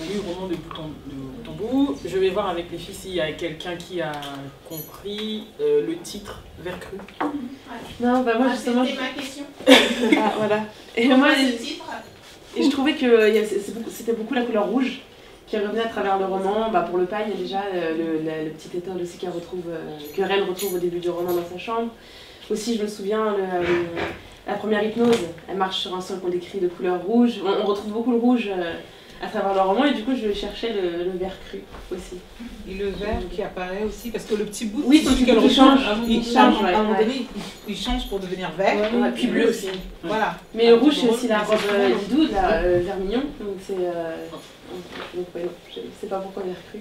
lu le roman de bout en bout. Je vais voir avec les filles s'il y a quelqu'un qui a compris le titre Vert cru. Non, bah moi justement. C'était ma question. Ah, voilà. Et Pourquoi moi, ce titre? et je trouvais que c'était beaucoup la couleur rouge qui revenait à travers le roman. Bah, pour le paille, il y a déjà le petit étole aussi que Ren retrouve au début du roman dans sa chambre. Aussi, je me souviens, la première hypnose, elle marche sur un sol qu'on décrit de couleur rouge. On retrouve beaucoup le rouge à travers le roman et du coup, je cherchais le vert cru aussi. Et le vert qui apparaît aussi, parce que le petit bout, oui, celui qu'elle change, il change, à un moment donné, il change pour devenir vert. Ouais, puis bleu aussi. Voilà. Mais le rouge, c'est aussi la robe d'Idou, vermillon. Donc c'est. Donc, ouais, non, je sais pas pourquoi vert cru.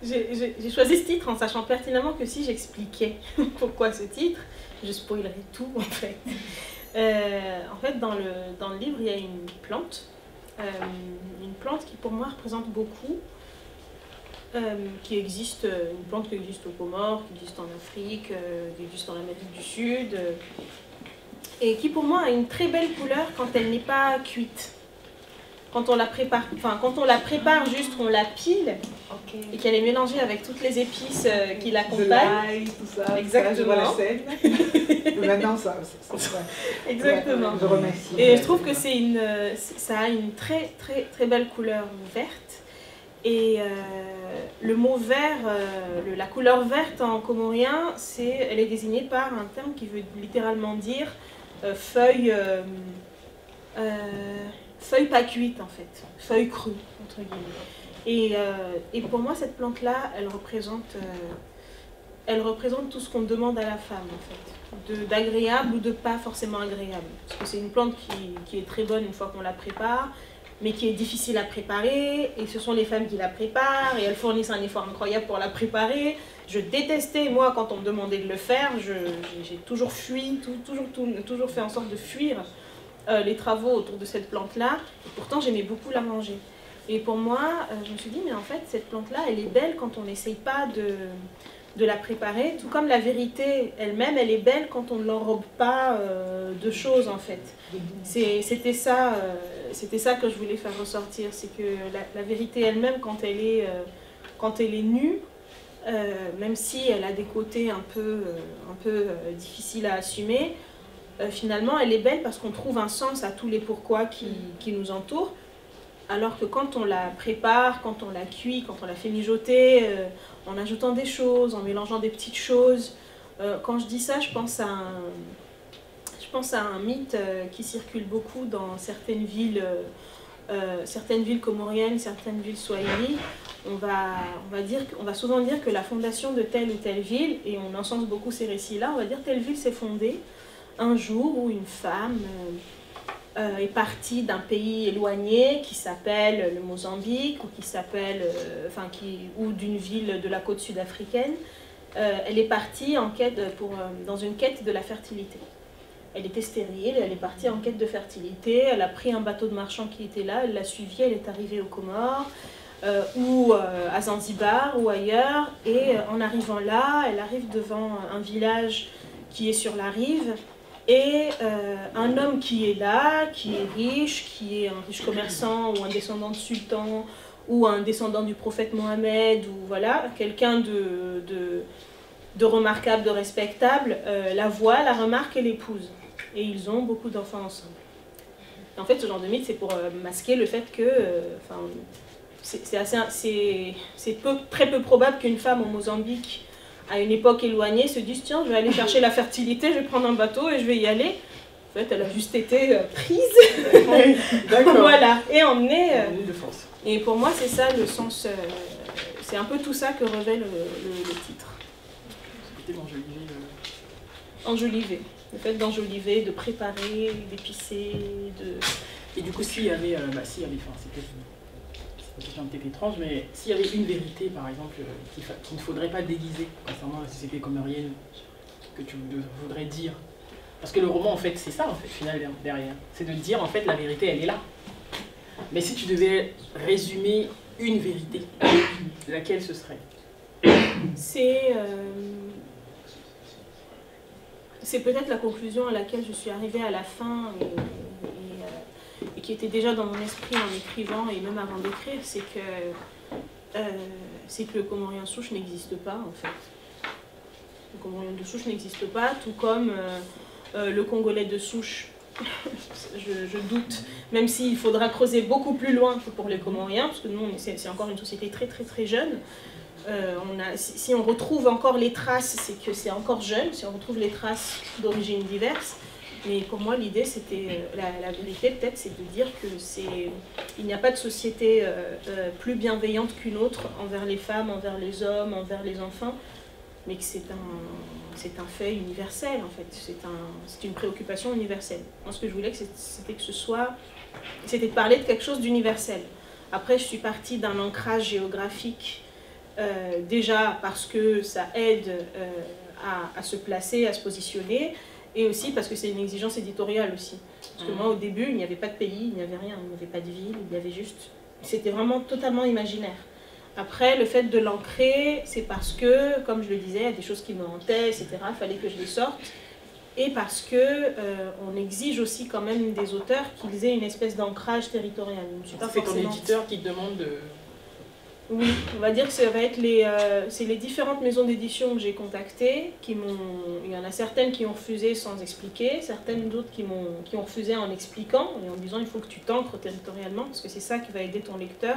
J'ai choisi ce titre en sachant pertinemment que si j'expliquais pourquoi ce titre, je spoilerais tout en fait. En fait, dans le livre, il y a une plante qui pour moi représente beaucoup, une plante qui existe aux Comores, qui existe en Afrique, qui existe en Amérique du Sud, et qui pour moi a une très belle couleur quand elle n'est pas cuite. Quand on la prépare juste, on la pile et qu'elle est mélangée avec toutes les épices qui l'accompagnent. Tout ça. Exactement. Je vois la scène. Maintenant, ça. Exactement. Je remercie. Et je trouve que ça a une très très très belle couleur verte. Et le mot vert, la couleur verte en comorien, elle est désignée par un terme qui veut littéralement dire feuille pas cuite en fait, feuille crue entre guillemets. Et pour moi cette plante là, elle représente tout ce qu'on demande à la femme en fait, d'agréable ou de pas forcément agréable. Parce que c'est une plante qui est très bonne une fois qu'on la prépare, mais qui est difficile à préparer, et ce sont les femmes qui la préparent, et elles fournissent un effort incroyable pour la préparer. Je détestais, moi, quand on me demandait de le faire, j'ai toujours fui, toujours fait en sorte de fuir les travaux autour de cette plante-là, et pourtant j'aimais beaucoup la manger. Et pour moi, je me suis dit, mais en fait, cette plante-là, elle est belle quand on n'essaye pas de la préparer, tout comme la vérité elle-même, elle est belle quand on ne l'enrobe pas de choses, en fait. C'était ça que je voulais faire ressortir, c'est que la vérité elle-même, quand elle est nue, même si elle a des côtés un peu difficiles à assumer, finalement, elle est belle parce qu'on trouve un sens à tous les pourquoi qui nous entourent. Alors que quand on la prépare, quand on la cuit, quand on la fait mijoter, en ajoutant des choses, en mélangeant des petites choses, quand je dis ça, je pense à un mythe qui circule beaucoup dans certaines villes comoriennes, certaines villes swahili. On va souvent dire que la fondation de telle ou telle ville, et on encense beaucoup ces récits-là, on va dire telle ville s'est fondée un jour où une femme est partie d'un pays éloigné qui s'appelle le Mozambique ou d'une ville de la côte sud-africaine. Elle est partie dans une quête de la fertilité. Elle était stérile, elle est partie en quête de fertilité, elle a pris un bateau de marchand qui était là, elle l'a suivi, elle est arrivée aux Comores, ou à Zanzibar, ou ailleurs, et en arrivant là, elle arrive devant un village qui est sur la rive, et un homme qui est là, qui est un riche commerçant, ou un descendant de sultan, ou un descendant du prophète Mohammed, ou voilà, quelqu'un de remarquable, de respectable, la voit, la remarque et l'épouse. Et ils ont beaucoup d'enfants ensemble. Et en fait, ce genre de mythe, c'est pour masquer le fait que c'est très peu probable qu'une femme au Mozambique, à une époque éloignée, se dise « Tiens, je vais aller chercher la fertilité, je vais prendre un bateau et je vais y aller ». En fait, elle a juste été prise, voilà, et emmenée. Et pour moi, c'est ça le sens, c'est un peu tout ça que revêt le titre. Enjoliver. Le fait d'enjoliver, de préparer, d'épicer, Et du coup, s'il y avait, c'est peut-être étrange, mais s'il y avait une vérité, par exemple, qu'il ne faudrait pas déguiser concernant la société comorienne, que tu voudrais dire. Parce que le roman, en fait, c'est ça, en fait, finalement, derrière. C'est de dire, en fait, la vérité, elle est là. Mais si tu devais résumer une vérité, laquelle ce serait? c'est peut-être la conclusion à laquelle je suis arrivée à la fin et qui était déjà dans mon esprit en écrivant et même avant d'écrire, c'est que le Comorien de souche n'existe pas en fait. Le Comorien de souche n'existe pas, tout comme le Congolais de souche. je doute, même s'il faudra creuser beaucoup plus loin que pour les Comoriens, parce que nous, c'est encore une société très très très jeune. Si on retrouve encore les traces, c'est que c'est encore jeune, si on retrouve les traces d'origines diverses. Mais pour moi, l'idée, c'était, la vérité peut-être, c'est de dire qu'il n'y a pas de société plus bienveillante qu'une autre envers les femmes, envers les hommes, envers les enfants, mais que c'est un fait universel en fait, c'est une préoccupation universelle. Moi, ce que je voulais, c'était de parler de quelque chose d'universel. Après, je suis partie d'un ancrage géographique, déjà parce que ça aide à se placer, à se positionner, et aussi parce que c'est une exigence éditoriale aussi. Parce que moi, au début, il n'y avait pas de pays, il n'y avait rien, il n'y avait pas de ville, il y avait juste... C'était vraiment totalement imaginaire. Après, le fait de l'ancrer, c'est parce que, comme je le disais, il y a des choses qui me hantaient, etc. Il fallait que je les sorte. Et parce que on exige aussi quand même des auteurs qu'ils aient une espèce d'ancrage territorial. C'est ton éditeur qui te demande de... Oui, on va dire que ça va être les différentes maisons d'édition que j'ai contactées. Il y en a certaines qui ont refusé sans expliquer, certaines d'autres qui ont refusé en expliquant et en disant il faut que tu t'ancres territorialement parce que c'est ça qui va aider ton lecteur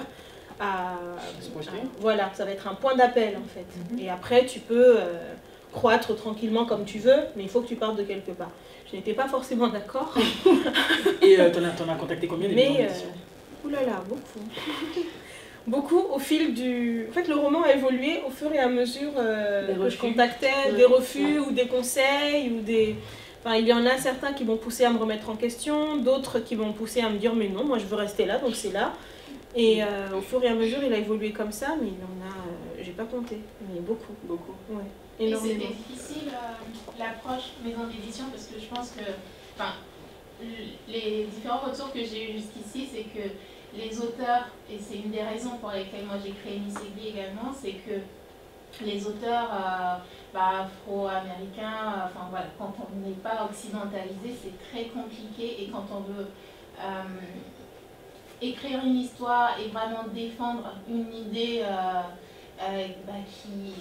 voilà, ça va être un point d'appel en fait. Et après, tu peux croître tranquillement comme tu veux, mais il faut que tu partes de quelque part. Je n'étais pas forcément d'accord. Et t'en as contacté combien des maisons d'édition? Oulala, beaucoup. Beaucoup au fil du... En fait, le roman a évolué au fur et à mesure que je contactais des refus ou des conseils ou des... Enfin, il y en a certains qui m'ont poussé à me remettre en question, d'autres qui m'ont poussé à me dire mais non, moi je veux rester là, donc c'est là. Et au fur et à mesure, il a évolué comme ça, mais il en a, j'ai pas compté, mais beaucoup. Beaucoup. Ouais, énormément. Et c'était difficile l'approche maison d'édition parce que je pense que, enfin, les différents retours que j'ai eu jusqu'ici, c'est que les auteurs, et c'est une des raisons pour lesquelles moi j'ai créé Misegui également, c'est que les auteurs afro-américains, enfin voilà, quand on n'est pas occidentalisé, c'est très compliqué, et quand on veut écrire une histoire et vraiment défendre une idée qui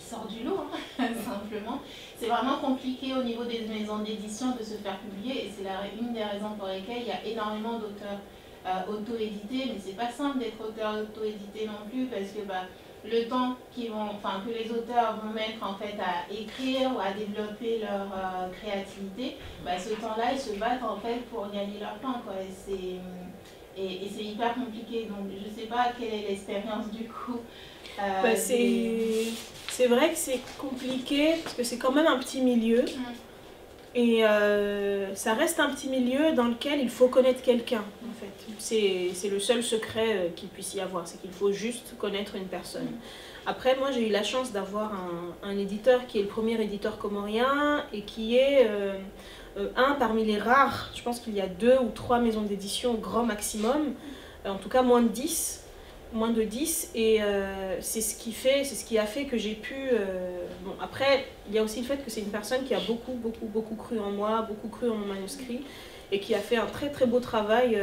sort du lot, hein, simplement, c'est vraiment compliqué au niveau des maisons d'édition de se faire publier, et c'est une des raisons pour lesquelles il y a énormément d'auteurs auto-édités, mais c'est pas simple d'être auteur auto-édité non plus, parce que le temps que les auteurs vont mettre en fait à écrire ou à développer leur créativité, ce temps-là, ils se battent en fait pour gagner leur temps, quoi. Et c'est hyper compliqué, donc je sais pas quelle est l'expérience du coup. C'est vrai que c'est compliqué, parce que c'est quand même un petit milieu. Et ça reste un petit milieu dans lequel il faut connaître quelqu'un, en fait. C'est le seul secret qu'il puisse y avoir, c'est qu'il faut juste connaître une personne. Après, moi, j'ai eu la chance d'avoir un éditeur qui est le premier éditeur comorien et qui est un parmi les rares. Je pense qu'il y a 2 ou 3 maisons d'édition au grand maximum, en tout cas moins de 10. Et c'est ce qui a fait que j'ai pu... Bon, après, il y a aussi le fait que c'est une personne qui a beaucoup cru en moi, beaucoup cru en mon manuscrit, et qui a fait un très très beau travail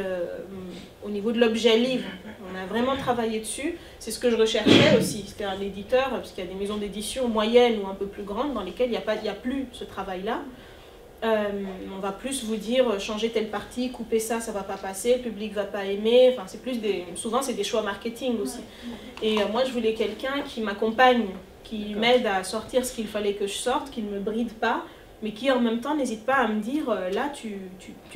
au niveau de l'objet livre. On a vraiment travaillé dessus, c'est ce que je recherchais aussi. C'était un éditeur, parce qu'il y a des maisons d'édition moyennes ou un peu plus grandes dans lesquelles il n'y a plus ce travail-là. On va plus vous dire changer telle partie, couper ça, ça va pas passer, le public va pas aimer. Enfin, c'est plus souvent c'est des choix marketing aussi. Et moi je voulais quelqu'un qui m'accompagne, qui m'aide à sortir ce qu'il fallait que je sorte, qui ne me bride pas, mais qui en même temps n'hésite pas à me dire là tu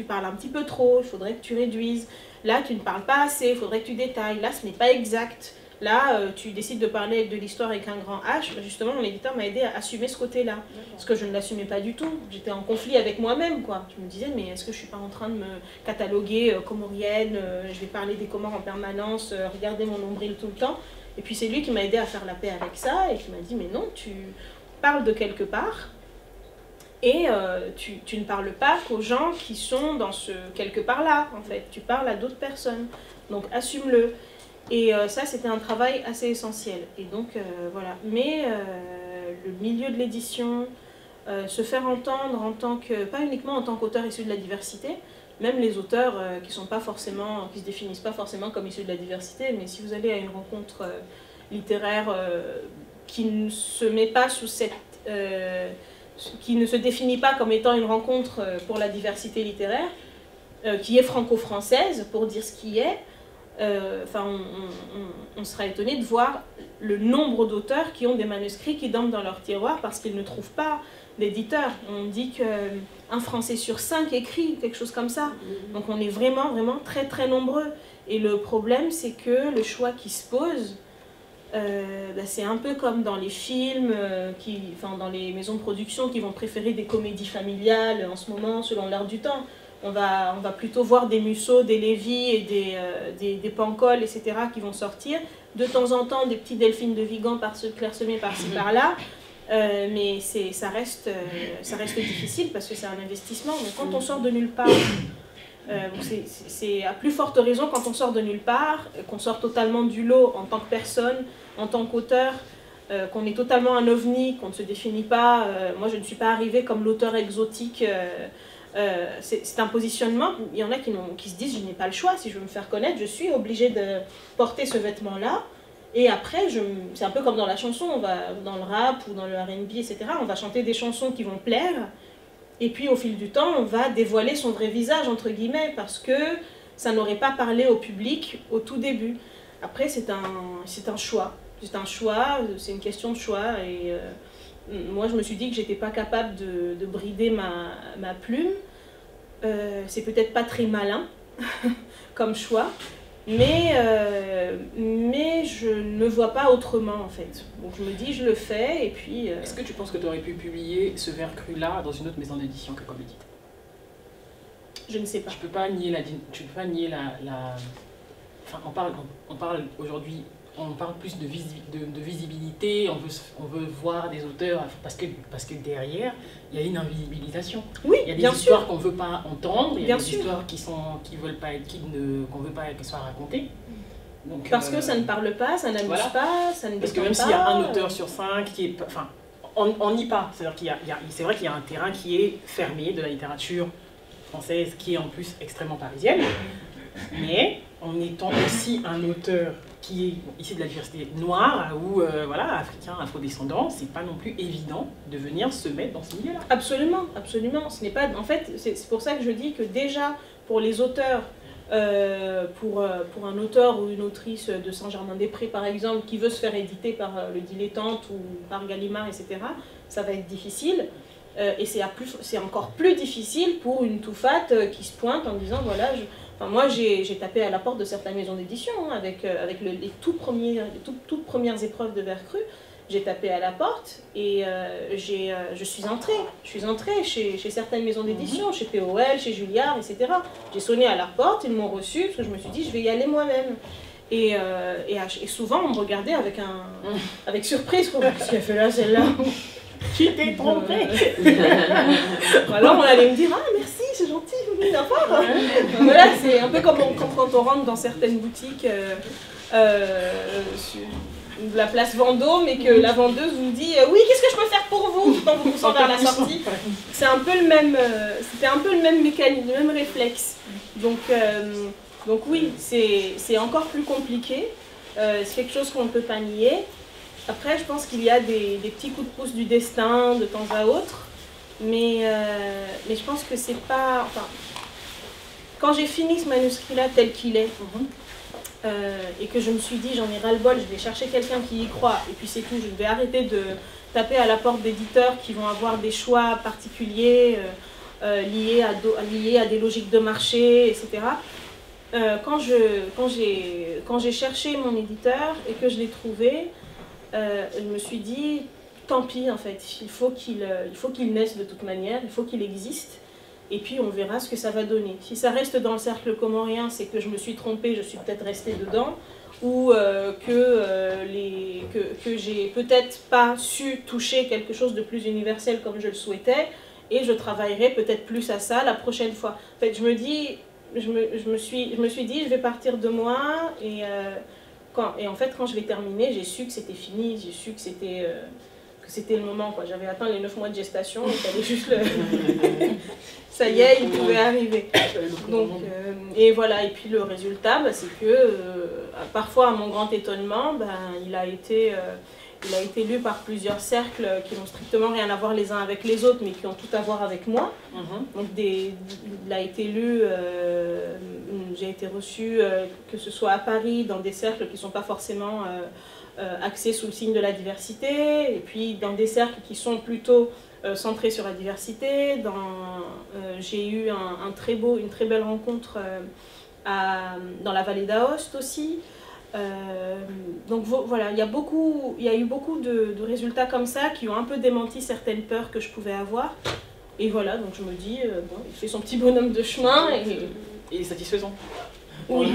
parles un petit peu trop, il faudrait que tu réduises, là tu ne parles pas assez, il faudrait que tu détailles, là ce n'est pas exact. Là, tu décides de parler de l'histoire avec un grand H. Justement, mon éditeur m'a aidé à assumer ce côté-là. Parce que je ne l'assumais pas du tout. J'étais en conflit avec moi-même, quoi. Je me disais, mais est-ce que je ne suis pas en train de me cataloguer comorienne, je vais parler des Comores en permanence, regarder mon nombril tout le temps. Et puis c'est lui qui m'a aidé à faire la paix avec ça et qui m'a dit, mais non, tu parles de quelque part. Et tu ne parles pas qu'aux gens qui sont dans ce quelque part-là, en fait. Tu parles à d'autres personnes. Donc assume-le. Et ça, c'était un travail assez essentiel. Et donc, voilà. Mais le milieu de l'édition, se faire entendre en tant que, pas uniquement en tant qu'auteur issu de la diversité, même les auteurs qui se définissent pas forcément comme issus de la diversité, mais si vous allez à une rencontre littéraire qui ne se met pas sous cette... qui ne se définit pas comme étant une rencontre pour la diversité littéraire, qui est franco-française, pour dire ce qui est, on sera étonné de voir le nombre d'auteurs qui ont des manuscrits qui dorment dans leur tiroir parce qu'ils ne trouvent pas d'éditeur. On dit qu'un Français sur 5 écrit, quelque chose comme ça. Donc on est vraiment, vraiment très, très nombreux. Et le problème, c'est que le choix qui se pose, c'est un peu comme dans les films, dans les maisons de production qui vont préférer des comédies familiales en ce moment, selon l'heure du temps. On va plutôt voir des Musso, des Lévy et des Pancol, etc. qui vont sortir. De temps en temps, des petits Delphine de Vigan clairsemés par-ci par-là. Mais ça reste difficile parce que c'est un investissement. Donc quand on sort de nulle part, c'est à plus forte raison quand on sort de nulle part, qu'on sort totalement du lot en tant que personne, en tant qu'auteur, qu'on est totalement un ovni, qu'on ne se définit pas. Moi, je ne suis pas arrivée comme l'auteur exotique. C'est un positionnement. Il y en a qui se disent je n'ai pas le choix. Si je veux me faire connaître, je suis obligée de porter ce vêtement-là. Et après, c'est un peu comme dans la chanson, on va dans le rap ou dans le R&B, etc. On va chanter des chansons qui vont plaire. Et puis au fil du temps, on va dévoiler son vrai visage, entre guillemets, parce que ça n'aurait pas parlé au public au tout début. Après, c'est un choix. C'est un choix, c'est une question de choix. Et moi, je me suis dit que j'étais pas capable de brider ma plume. C'est peut-être pas très malin comme choix. Mais je ne vois pas autrement en fait. Donc je me dis je le fais et puis... Est-ce que tu penses que tu aurais pu publier ce vers cru-là dans une autre maison d'édition que Comédite? Je ne sais pas. Tu peux pas nier Enfin, on parle aujourd'hui, on parle plus de visibilité, on veut voir des auteurs parce que derrière, il y a une invisibilisation. Oui, il y a des histoires qu'on ne veut pas entendre, il y a des histoires qu'on ne veut pas qu'elles soient racontées. Donc, parce que ça ne parle pas, ça n'amuse pas, ça ne détend pas. Parce que même s'il y a un auteur sur 5 qui est... Enfin, on n'y pas. C'est-à-dire c'est vrai qu'il y a un terrain qui est fermé de la littérature française, qui est en plus extrêmement parisienne. Mais en étant aussi un auteur qui est issu de la diversité noire ou africain, afrodescendant, c'est pas non plus évident de venir se mettre dans ce milieu-là. Absolument, absolument. Ce n'est pas, en fait, c'est pour ça que je dis que déjà pour les auteurs, pour un auteur ou une autrice de Saint-Germain-des-Prés par exemple, qui veut se faire éditer par le Dilettante ou par Gallimard, etc., ça va être difficile. Et c'est encore plus difficile pour une Toufate qui se pointe en disant voilà, moi j'ai tapé à la porte de certaines maisons d'édition avec les toutes premières épreuves de vers cru. J'ai tapé à la porte et je suis entrée chez certaines maisons d'édition, chez POL, chez Julliard, etc. J'ai sonné à leur porte, ils m'ont reçu parce que je me suis dit je vais y aller moi-même. Et souvent on me regardait avec surprise, qu'est-ce qu'elle fait là celle-là? Tu t'es trompée. Alors on allait me dire ah merci, c'est gentil, vous venez d'abord. Voilà, c'est un peu comme quand on rentre dans certaines boutiques de la place Vendôme et que la vendeuse vous dit oui, qu'est-ce que je peux faire pour vous quand vous poussez vers la sortie. C'est un peu le même, c'était un peu le même mécanisme, le même réflexe. Donc oui, c'est encore plus compliqué. C'est quelque chose qu'on ne peut pas nier. Après, je pense qu'il y a des petits coups de pouce du destin de temps à autre, mais je pense que c'est pas... Enfin, quand j'ai fini ce manuscrit-là tel qu'il est, et que je me suis dit j'en ai ras-le-bol, je vais chercher quelqu'un qui y croit, et puis c'est tout, je vais arrêter de taper à la porte d'éditeurs qui vont avoir des choix particuliers liés à des logiques de marché, etc. Quand j'ai cherché mon éditeur et que je l'ai trouvé, je me suis dit, tant pis en fait, il faut qu'il naisse de toute manière, il faut qu'il existe, et puis on verra ce que ça va donner. Si ça reste dans le cercle comorien, c'est que je me suis trompée, je suis peut-être restée dedans, ou que j'ai peut-être pas su toucher quelque chose de plus universel comme je le souhaitais, et je travaillerai peut-être plus à ça la prochaine fois. En fait, je me suis dit, je vais partir de moi, et en fait, quand je l'ai terminé, j'ai su que c'était fini, j'ai su que que c'était le moment, quoi. J'avais atteint les 9 mois de gestation, il fallait juste le... Ça y est, il pouvait arriver. Donc, et voilà, et puis le résultat, bah, c'est que parfois, à mon grand étonnement, il a été lu par plusieurs cercles qui n'ont strictement rien à voir les uns avec les autres, mais qui ont tout à voir avec moi. Donc il a été lu, j'ai été reçue, que ce soit à Paris, dans des cercles qui ne sont pas forcément axés sous le signe de la diversité, et puis dans des cercles qui sont plutôt centrés sur la diversité. J'ai eu une très belle rencontre dans la vallée d'Aoste aussi. Donc voilà, il y a eu beaucoup de résultats comme ça qui ont un peu démenti certaines peurs que je pouvais avoir. Et voilà, donc je me dis, bon, il fait son petit bonhomme de chemin et satisfaisant. Oui.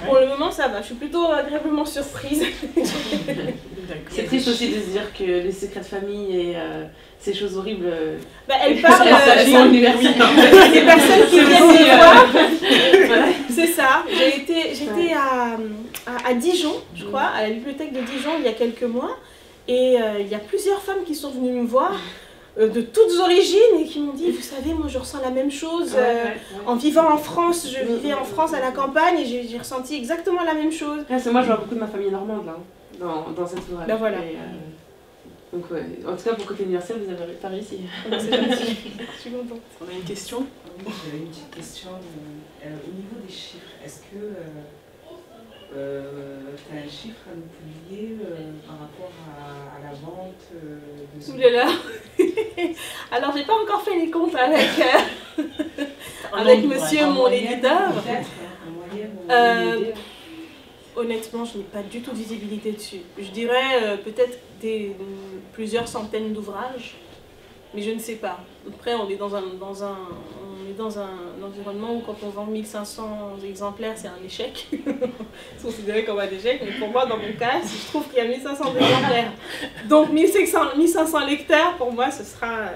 Pour le moment, ça va. Je suis plutôt agréablement surprise. C'est triste aussi de se dire que les secrets de famille et ces choses horribles. Elle parle des personnes qui viennent me voir. C'est ça. J'étais à Dijon, je crois, à la bibliothèque de Dijon il y a quelques mois. Et il y a plusieurs femmes qui sont venues me voir. De toutes origines et qui m'ont dit, vous savez, moi je ressens la même chose en vivant en France, je vivais en France à la campagne et j'ai ressenti exactement la même chose. Moi je vois beaucoup de ma famille normande là, dans cette ouvrage. Ben voilà. Donc ouais. En tout cas pour côté universel vous avez pas réussi. C'est gentil. Je suis contente. On a une question? Oui, j'avais une petite question. Au niveau des chiffres, est-ce que tu as un chiffre à nous publier par rapport à la vente de Ouh là là. Alors j'ai pas encore fait les comptes avec monsieur mon éditeur. Honnêtement, je n'ai pas du tout de visibilité dessus. Je dirais peut-être plusieurs centaines d'ouvrages, mais je ne sais pas. Après, on est dans un environnement où quand on vend 1500 exemplaires, c'est un échec. C'est considéré comme un échec, mais pour moi, dans mon cas, si je trouve qu'il y a 1500 exemplaires, donc 1500 lecteurs, pour moi, ce sera...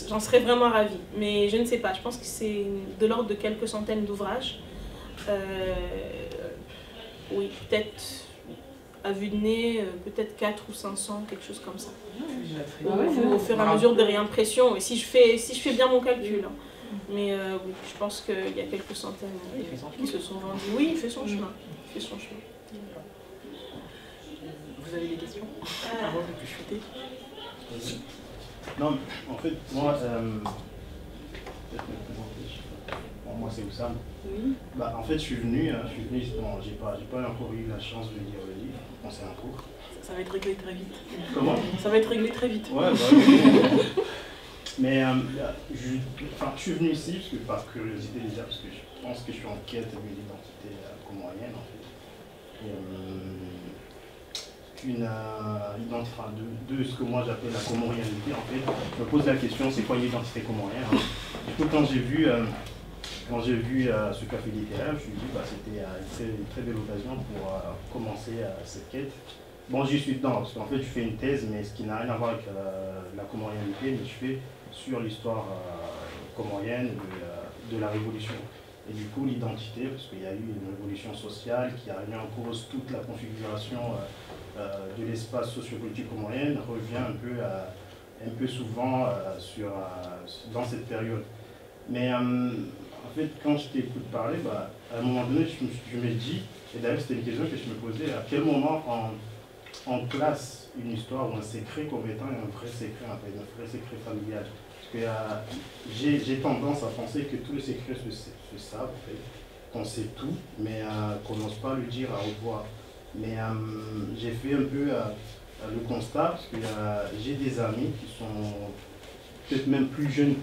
j'en serais vraiment ravie. Mais je ne sais pas, je pense que c'est de l'ordre de quelques centaines d'ouvrages. Oui, peut-être à vue de nez, peut-être 4 ou 500, quelque chose comme ça. Au fur et à mesure de réimpression, et si je fais bien mon calcul. Hein. Mais oui, je pense qu'il y a quelques centaines qui se sont vendus. Oui, il fait son chemin. Il fait son chemin. Vous avez des questions avant de chuter? Non, en fait, moi, moi c'est Oussam. Oui. En fait, je suis venu, bon, j'ai pas encore eu la chance de lire le livre, bon, c'est un cours. Ça va être réglé très vite. Comment? Ça va être réglé très vite. Ouais, oui. Mais je suis venu ici par curiosité déjà, parce que je pense que je suis en quête de l'identité comorienne en fait. De ce que moi j'appelle la comorianité en fait. Je me pose la question, c'est quoi l'identité comorienne hein? Du coup, quand j'ai vu ce café littéraire, je me suis dit c'était une très belle occasion pour commencer cette quête. Bon, j'y suis dedans, parce qu'en fait je fais une thèse, mais ce qui n'a rien à voir avec la comorianité, mais je fais sur l'histoire comorienne de la Révolution. Et du coup, l'identité, parce qu'il y a eu une révolution sociale qui a remis en cause toute la configuration de l'espace sociopolitique comorien, revient un peu souvent dans cette période. Mais en fait, quand je t'écoute parler, à un moment donné, je me dis, et d'ailleurs c'était une question que je me posais, à quel moment on place une histoire ou un secret comme étant un vrai secret, en fait, un vrai secret familial. Parce que j'ai tendance à penser que tous les secrets se savent, en fait, qu'on sait tout, mais qu'on n'ose pas le dire à haute voix. Mais j'ai fait un peu le constat, parce que j'ai des amis qui sont peut-être même plus jeunes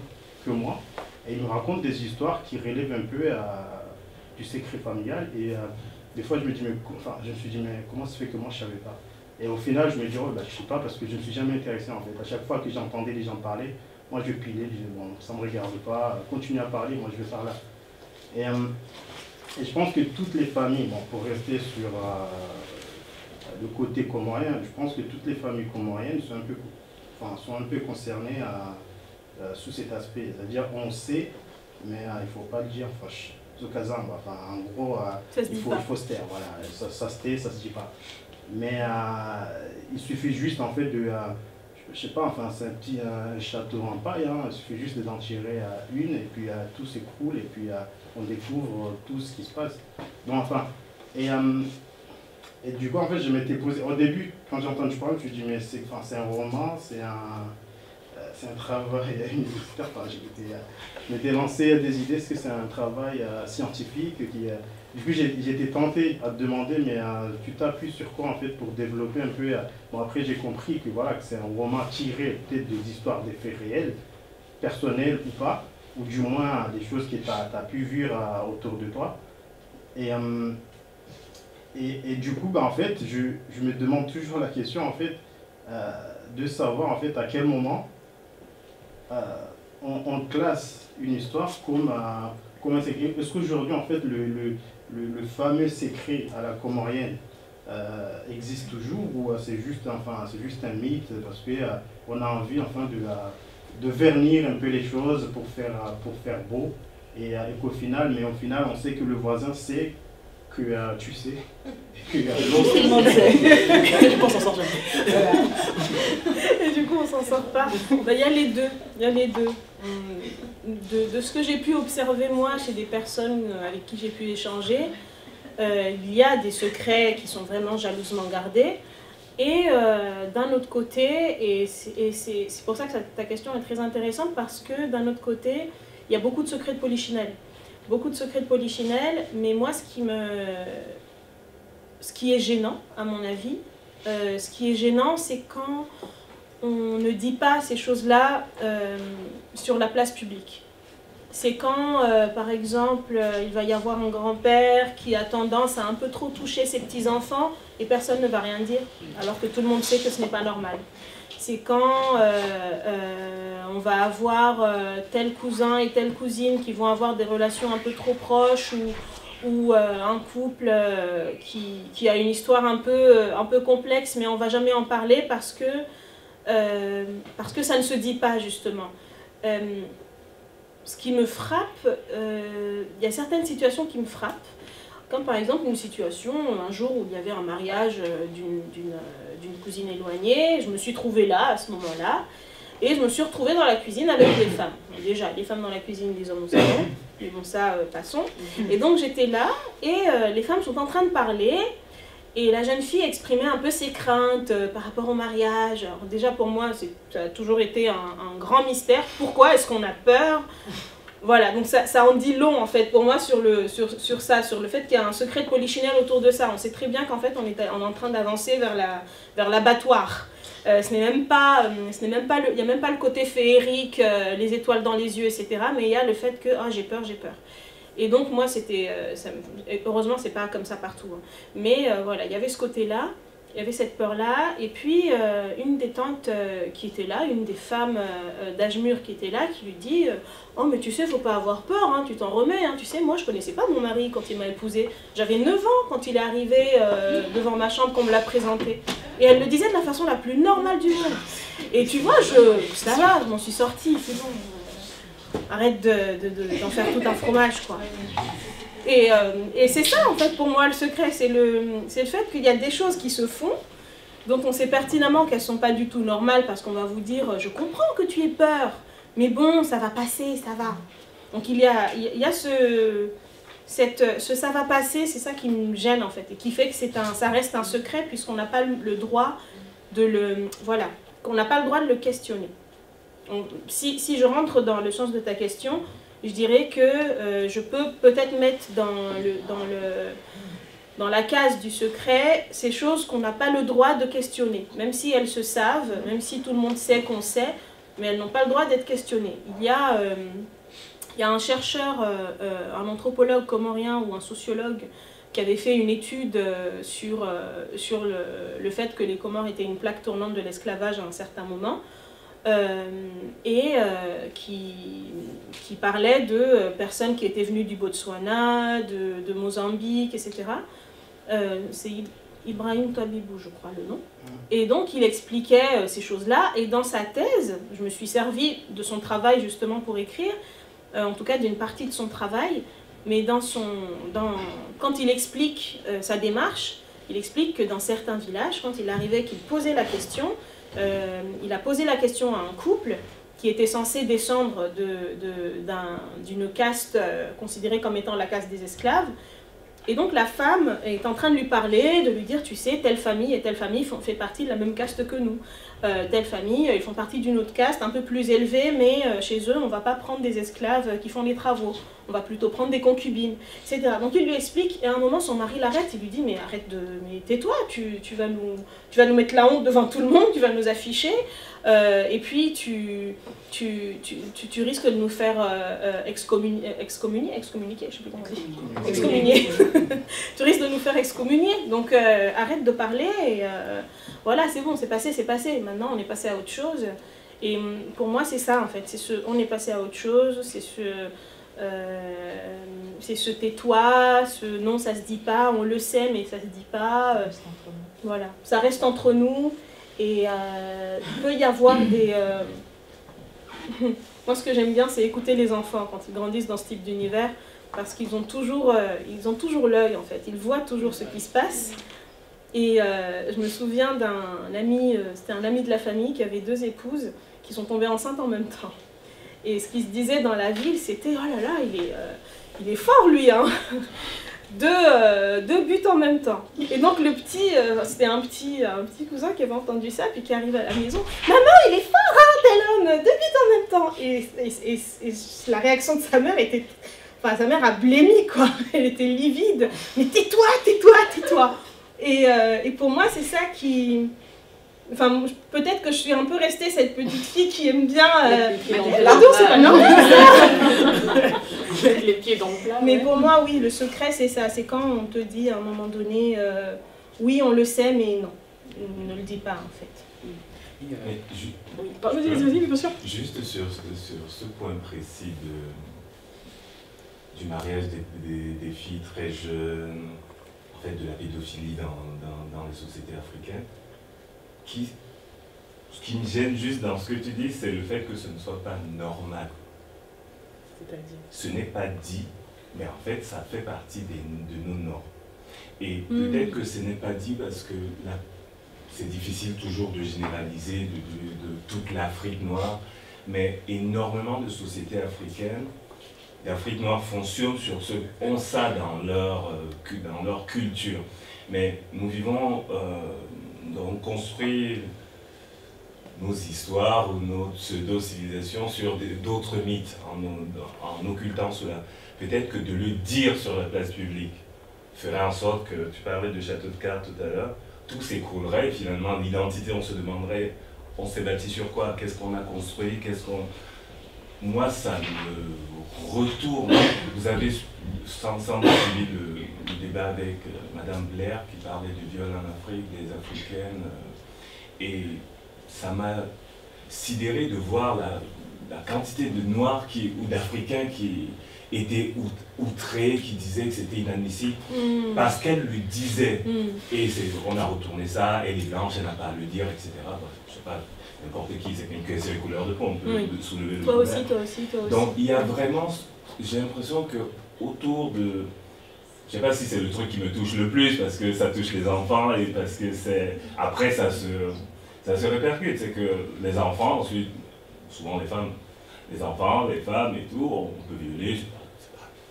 que moi, et ils me racontent des histoires qui relèvent un peu du secret familial. Et des fois, je me suis dit, mais comment ça se fait que moi je ne savais pas? Et au final, je me dis, je ne sais pas, parce que je ne me suis jamais intéressé en fait. À chaque fois que j'entendais les gens parler, moi je pilais, je disais, bon, ça ne me regarde pas, continue à parler, moi je vais par là. Et je pense que toutes les familles, bon, pour rester sur le côté comorien, je pense que toutes les familles comoriennes sont un peu concernées sous cet aspect. C'est-à-dire, on sait, mais il ne faut pas le dire. En gros, il faut se taire, voilà. Ça se tait, ça se dit pas. Mais il suffit juste en fait de, je sais pas, enfin c'est un petit château en paille, hein, il suffit juste d'en tirer une et puis tout s'écroule et puis on découvre tout ce qui se passe. Bon enfin, et du coup en fait je m'étais posé, au début quand j'ai entendu parler, je me suis dit mais c'est un roman, c'est un travail universitaire, enfin, je m'étais lancé des idées, est-ce que c'est un travail scientifique qui du coup, j'étais tenté à te demander, mais tu t'appuies sur quoi en fait pour développer un peu bon, après, j'ai compris que voilà, que c'est un roman tiré peut-être des histoires, des faits réels, personnels ou pas, ou du moins des choses que tu as pu vivre autour de toi. Et du coup, bah, en fait, je me demande toujours la question en fait, de savoir en fait à quel moment on classe une histoire comme un secret. Est-ce qu'aujourd'hui, en fait, le fameux secret à la comorienne existe toujours ou c'est juste un mythe parce qu'on a envie enfin de vernir un peu les choses pour faire beau et qu'au final, au final, on sait que le voisin sait que tu sais que tout le monde sait. Je pense qu'on s'en sort jamais. Et du coup, on s'en sort pas. Il y a les deux. Il y a les deux. De ce que j'ai pu observer moi chez des personnes avec qui j'ai pu échanger, il y a des secrets qui sont vraiment jalousement gardés. Et d'un autre côté, et c'est pour ça que ta question est très intéressante, parce que d'un autre côté, il y a beaucoup de secrets de polichinelle. Beaucoup de secrets de polichinelle, mais moi ce qui est gênant, à mon avis, ce qui est gênant, c'est quand on ne dit pas ces choses-là sur la place publique. C'est quand, par exemple, il va y avoir un grand-père qui a tendance à un peu trop toucher ses petits-enfants et personne ne va rien dire, alors que tout le monde sait que ce n'est pas normal. C'est quand on va avoir tel cousin et telle cousine qui vont avoir des relations un peu trop proches ou un couple qui a une histoire un peu complexe, mais on ne va jamais en parler parce que ça ne se dit pas, justement. Ce qui me frappe, il y a certaines situations qui me frappent, comme par exemple une situation, un jour où il y avait un mariage d'une cousine éloignée, je me suis trouvée là, à ce moment-là, et je me suis retrouvée dans la cuisine avec des femmes. Déjà, les femmes dans la cuisine, les hommes au salon, mais bon ça, passons. Et donc j'étais là, et les femmes sont en train de parler, et la jeune fille exprimait un peu ses craintes par rapport au mariage. Alors déjà pour moi, ça a toujours été un grand mystère. Pourquoi est-ce qu'on a peur ? Voilà, donc ça en dit long en fait pour moi sur ça, sur le fait qu'il y a un secret de polichinelle autour de ça. On sait très bien qu'en fait on est en train d'avancer vers l'abattoir. Ce n'est même pas il n'y a même pas le côté féerique, les étoiles dans les yeux, etc. Mais il y a le fait que j'ai peur. Et donc moi c'était, heureusement c'est pas comme ça partout, hein. Mais voilà, il y avait ce côté-là, il y avait cette peur-là, et puis une des tantes qui était là, une des femmes d'âge mûr qui était là, qui lui dit oh mais tu sais, faut pas avoir peur, hein, tu t'en remets, hein. Tu sais, moi je connaissais pas mon mari quand il m'a épousée, j'avais 9 ans quand il est arrivé devant ma chambre, qu'on me l'a présenté. Et elle le disait de la façon la plus normale du monde. Et tu vois, ça va, je m'en suis sortie, c'est bon. Arrête d'en faire tout un fromage, quoi. Et c'est ça, en fait, pour moi, le secret. C'est le fait qu'il y a des choses qui se font, dont on sait pertinemment qu'elles ne sont pas du tout normales, parce qu'on va vous dire « Je comprends que tu aies peur, mais bon, ça va passer, ça va. » Donc il y a ce ça va passer, c'est ça qui me gêne, en fait, et qui fait que ça reste un secret, puisqu'on n'a pas le droit qu'on n'a pas le droit de le questionner. Donc, si je rentre dans le sens de ta question, je dirais que je peux peut-être mettre dans la case du secret ces choses qu'on n'a pas le droit de questionner, même si elles se savent, même si tout le monde sait qu'on sait, mais elles n'ont pas le droit d'être questionnées. Il y a un chercheur, un anthropologue comorien ou un sociologue qui avait fait une étude sur le fait que les Comores étaient une plaque tournante de l'esclavage à un certain moment, qui parlait de personnes qui étaient venues du Botswana, de Mozambique, etc. C'est Ibrahim Tabibou, je crois, le nom. Et donc, il expliquait ces choses-là. Et dans sa thèse, je me suis servi de son travail justement pour écrire, en tout cas d'une partie de son travail, mais quand il explique sa démarche, Il explique que dans certains villages, quand il arrivait qu'il posait la question, il a posé la question à un couple qui était censé descendre d'une caste considérée comme étant la caste des esclaves. Et donc la femme est en train de lui parler, de lui dire, tu sais, telle famille et telle famille fait partie de la même caste que nous. Telle famille, ils font partie d'une autre caste un peu plus élevée, mais chez eux, on ne va pas prendre des esclaves qui font les travaux. On va plutôt prendre des concubines, etc. Donc il lui explique, et à un moment, son mari l'arrête, il lui dit, mais mais tais-toi, tu vas nous mettre la honte devant tout le monde, tu vas nous afficher, et puis tu risques de nous faire excommunier, je ne sais plus comment on dit, excommunier. Tu risques de nous faire excommunier, donc arrête de parler, et voilà, c'est bon, c'est passé, maintenant on est passé à autre chose. Et pour moi, c'est ça en fait, on est passé à autre chose, c'est ce tais-toi, ce non, ça se dit pas, on le sait, mais ça se dit pas. Voilà, ça reste entre nous, et il peut y avoir des... Moi, ce que j'aime bien, c'est écouter les enfants quand ils grandissent dans ce type d'univers, parce qu'ils ont toujours l'œil en fait, ils voient toujours ce qui se passe. Et je me souviens d'un ami, c'était un ami de la famille qui avait 2 épouses qui sont tombées enceintes en même temps. Et ce qui se disait dans la ville, c'était « Oh là là, il est fort lui, hein !» 2 buts en même temps. Et donc le petit, c'était un petit cousin qui avait entendu ça, puis qui arrive à la maison. « Maman, il est fort, hein, tel homme, 2 buts en même temps !» Et la réaction de sa mère était... Enfin, sa mère a blêmi, quoi. Elle était livide. « Mais tais-toi, tais-toi, tais-toi !» Et pour moi, c'est ça qui... Enfin, peut-être que je suis un peu restée cette petite fille qui aime bien... Pardon, c'est pas normal. Mettre les pieds dans le plat. Mais pour moi, oui, le secret, c'est ça. C'est quand on te dit à un moment donné, oui, on le sait, mais non. On ne le dit pas, en fait. Vas-y, bien sûr. Juste sur ce point précis du mariage des filles très jeunes, en fait, de la pédophilie dans les sociétés africaines, ce qui me gêne juste dans ce que tu dis, c'est le fait que ce ne soit pas normal. C'est-à-dire ? Ce n'est pas dit, mais en fait, ça fait partie de nos normes. Et peut-être que ce n'est pas dit parce que là, c'est difficile toujours de généraliser de toute l'Afrique noire, mais énormément de sociétés africaines, l'Afrique noire fonctionne sur ce ont ça dans leur culture. Mais nous vivons, on construit nos histoires ou nos pseudo-civilisations sur d'autres mythes, en occultant cela. Peut-être que de le dire sur la place publique ferait en sorte que, tu parlais de château de cartes tout à l'heure, tout s'écroulerait et finalement l'identité, on se demanderait, on s'est bâti sur quoi? Qu'est-ce qu'on a construit? Moi, ça me retourne. Vous avez sans doute suivi le débat avec Madame Blair qui parlait du viol en Afrique, des Africaines, et ça m'a sidéré de voir la quantité de Noirs ou d'Africains qui étaient outrés, qui disaient que c'était inadmissible, parce qu'elle lui disait, et on a retourné ça, elle est blanche, elle n'a pas à le dire, etc. Je ne sais pas, n'importe qui, c'est les couleurs de peau, on peut soulever le problème. Toi aussi. Donc il y a vraiment, j'ai l'impression que autour de, je ne sais pas si c'est le truc qui me touche le plus, parce que ça touche les enfants, et parce que après ça se répercute, c'est que les enfants, ensuite, souvent les femmes, les enfants, les femmes et tout, on peut violer,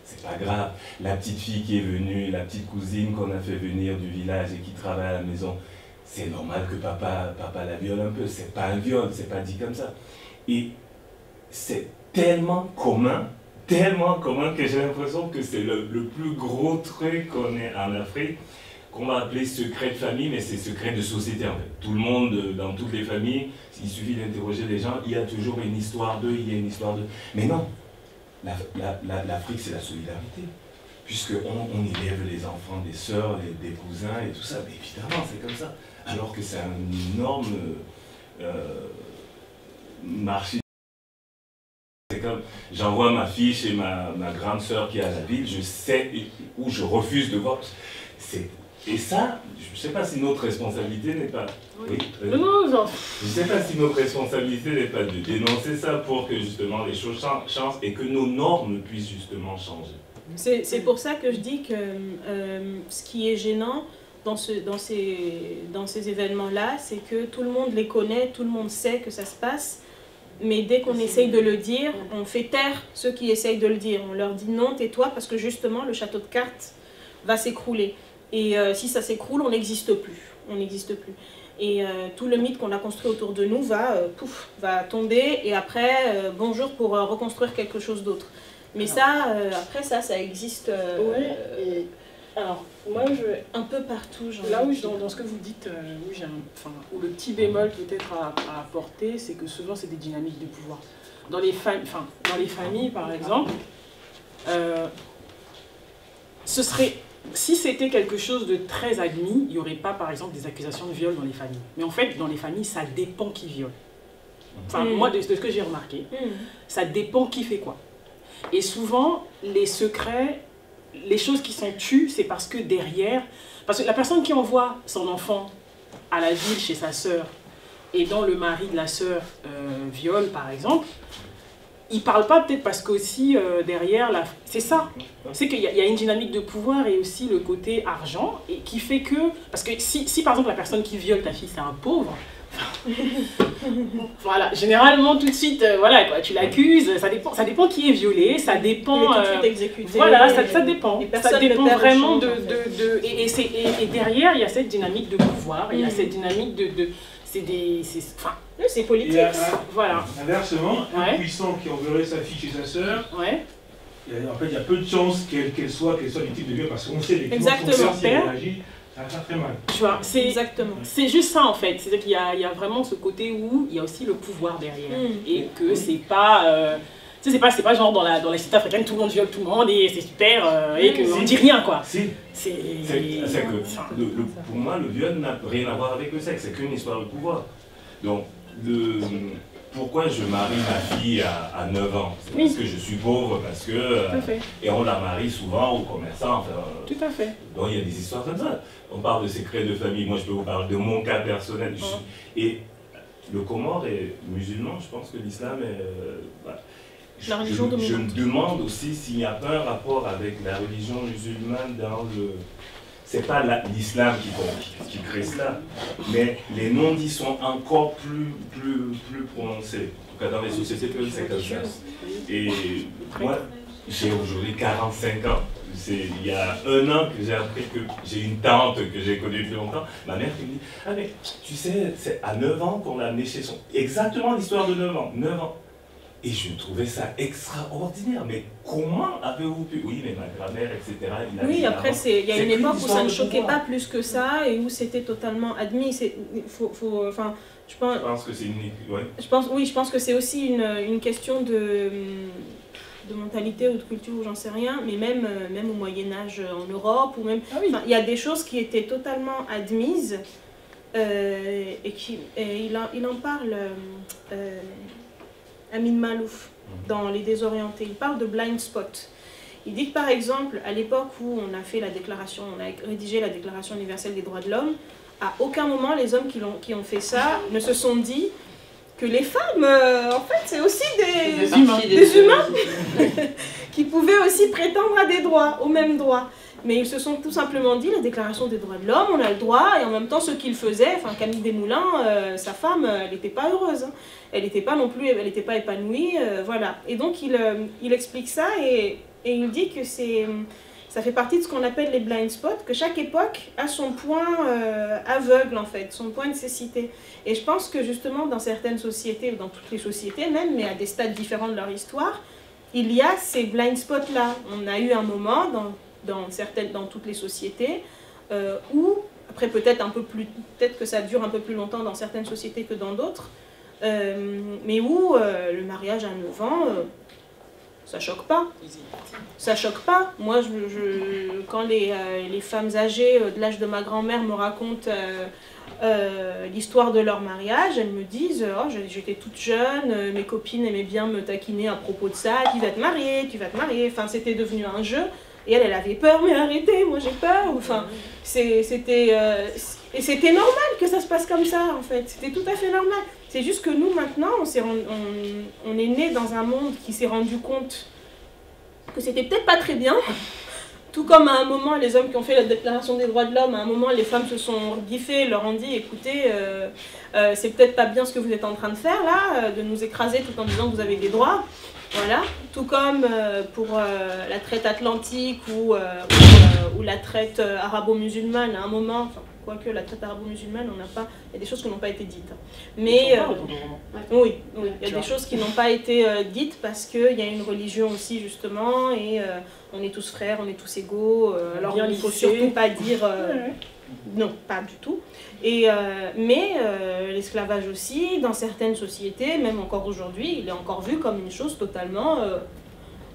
c'est pas grave. La petite fille qui est venue, la petite cousine qu'on a fait venir du village et qui travaille à la maison, c'est normal que papa la viole un peu, c'est pas un viol, c'est pas dit comme ça. Et c'est tellement commun que j'ai l'impression que c'est le plus gros truc qu'on ait en Afrique, qu'on va appeler secret de famille, mais c'est secret de société en fait. Tout le monde, dans toutes les familles, il suffit d'interroger les gens, il y a toujours une histoire d'eux, il y a une histoire d'eux. Mais non, l'Afrique c'est la solidarité, puisqu'on élève les enfants des sœurs, des cousins et tout ça, mais évidemment c'est comme ça. Alors que c'est un énorme marché. C'est comme, j'envoie ma fille chez ma grande sœur qui est à la ville, je sais où je refuse de voir. Et ça, je ne sais pas si notre responsabilité n'est pas... Oui, je ne sais pas si notre responsabilité n'est pas de dénoncer ça pour que justement les choses changent et que nos normes puissent justement changer. C'est pour ça que je dis que ce qui est gênant, dans ces événements-là, c'est que tout le monde les connaît, tout le monde sait que ça se passe, mais dès qu'on essaye de le dire, on fait taire ceux qui essayent de le dire. On leur dit non, tais-toi, parce que justement, le château de cartes va s'écrouler. Et si ça s'écroule, on n'existe plus. On n'existe plus. Et tout le mythe qu'on a construit autour de nous va tomber, et après, bonjour pour reconstruire quelque chose d'autre. Mais après ça existe et alors, moi, un peu partout. Là où, dans ce que vous dites, où le petit bémol peut-être à apporter, c'est que souvent, c'est des dynamiques de pouvoir. Dans les familles, par exemple, si c'était quelque chose de très admis, il n'y aurait pas, par exemple, des accusations de viol dans les familles. Mais en fait, dans les familles, ça dépend qui viole. Enfin, moi, de ce que j'ai remarqué, ça dépend qui fait quoi. Et souvent, les secrets, les choses qui sont tues, c'est parce que derrière... Parce que la personne qui envoie son enfant à la ville chez sa sœur, et dont le mari de la sœur viole, par exemple, il ne parle pas peut-être parce qu'aussi derrière, c'est ça. C'est qu'il y a une dynamique de pouvoir et aussi le côté argent, et qui fait que... Parce que si par exemple la personne qui viole ta fille, c'est un pauvre, voilà, généralement tout de suite, voilà, quoi, tu l'accuses, ça dépend qui est violé, ça dépend... Il est tout de suite exécuté. Voilà, ça dépend. Ça dépend vraiment et derrière, il y a cette dynamique de pouvoir, il y a cette dynamique de c'est politique. Voilà. Inversement, un puissant qui enverrait sa fille chez sa sœur, en fait, il y a peu de chances qu'elle soit victime de viol, parce qu'on sait les exactement. Si elle réagit, ça va faire très mal. Tu vois, c'est juste ça en fait. C'est-à-dire qu'il y a vraiment ce côté où il y a aussi le pouvoir derrière. Et que c'est pas... c'est pas genre dans la cité africaine, tout le monde viole tout le monde et c'est super, et qu'on ne dit rien, quoi. Pour moi, le viol n'a rien à voir avec le sexe, c'est qu'une histoire de pouvoir. Donc, pourquoi je marie ma fille à 9 ans? C'est parce que je suis pauvre, parce que... et on la marie souvent aux commerçants. Enfin, tout à fait. Donc il y a des histoires comme ça. On parle de secrets de famille. Moi, je peux vous parler de mon cas personnel. Et le Comore est musulman, je pense que l'islam est... la religion je me demande aussi s'il n'y a pas un rapport avec la religion musulmane dans le... C'est pas l'islam qui crée cela, mais les non-dits sont encore plus prononcés. En tout cas, dans les sociétés, c'est comme ça. Et moi, j'ai aujourd'hui 45 ans. Il y a 1 an que j'ai appris que j'ai une tante que j'ai connue depuis longtemps. Ma mère qui me dit « Ah mais tu sais, c'est à 9 ans qu'on l'a amenée chez son... » Exactement l'histoire de 9 ans. 9 ans. Et je trouvais ça extraordinaire. Mais comment avez-vous pu... Oui, mais ma grand-mère, etc. Oui, après, il y a une époque où ça ne choquait pas plus que ça et où c'était totalement admis. Enfin, je pense que c'est une... Ouais. Je pense que c'est aussi une question de mentalité ou de culture, ou j'en sais rien, mais même au Moyen-Âge en Europe, ou même... il y a des choses qui étaient totalement admises et il en parle... Amin Malouf, dans Les Désorientés, il parle de blind spot. Il dit que par exemple, à l'époque où on a rédigé la Déclaration universelle des droits de l'homme, à aucun moment les hommes qui ont fait ça ne se sont dit que les femmes, en fait, c'est aussi des humains qui pouvaient aussi prétendre à des droits, aux mêmes droits. Mais ils se sont tout simplement dit, la Déclaration des droits de l'homme, on a le droit, et en même temps, ce qu'il faisait, enfin Camille Desmoulins, sa femme, elle n'était pas heureuse. Hein. Elle n'était pas non plus, elle n'était pas épanouie, voilà. Et donc, il explique ça, et il dit que ça fait partie de ce qu'on appelle les blind spots, que chaque époque a son point aveugle, en fait, son point de cécité. Et je pense que justement, dans certaines sociétés, ou dans toutes les sociétés même, mais à des stades différents de leur histoire, il y a ces blind spots-là. On a eu un moment dans toutes les sociétés où, après peut-être que ça dure un peu plus longtemps dans certaines sociétés que dans d'autres, mais où le mariage à 9 ans, ça choque pas. Ça choque pas. Moi, quand les femmes âgées de l'âge de ma grand-mère me racontent l'histoire de leur mariage, elles me disent « Oh, j'étais toute jeune, mes copines aimaient bien me taquiner à propos de ça, tu vas te marier, tu vas te marier. » Enfin, c'était devenu un jeu. Et elle avait peur, mais arrêtez, moi j'ai peur. Enfin, c'était normal que ça se passe comme ça, en fait. C'était tout à fait normal. C'est juste que nous, maintenant, on est né dans un monde qui s'est rendu compte que c'était peut-être pas très bien, Tout comme à un moment, les hommes qui ont fait la déclaration des droits de l'homme, à un moment, les femmes se sont rebiffées, leur ont dit, écoutez, c'est peut-être pas bien ce que vous êtes en train de faire là, de nous écraser tout en disant que vous avez des droits. Voilà. Tout comme pour la traite atlantique ou la traite arabo-musulmane, à un moment, enfin, quoique la traite arabo-musulmane, on n'a pas, il y a des choses qui n'ont pas été dites. Mais oui, il y a des choses qui n'ont pas été dites parce qu'il y a une religion aussi justement et on est tous frères, on est tous égaux. Alors il ne faut surtout pas dire non, pas du tout. Et mais l'esclavage aussi, dans certaines sociétés, même encore aujourd'hui, il est encore vu comme une chose totalement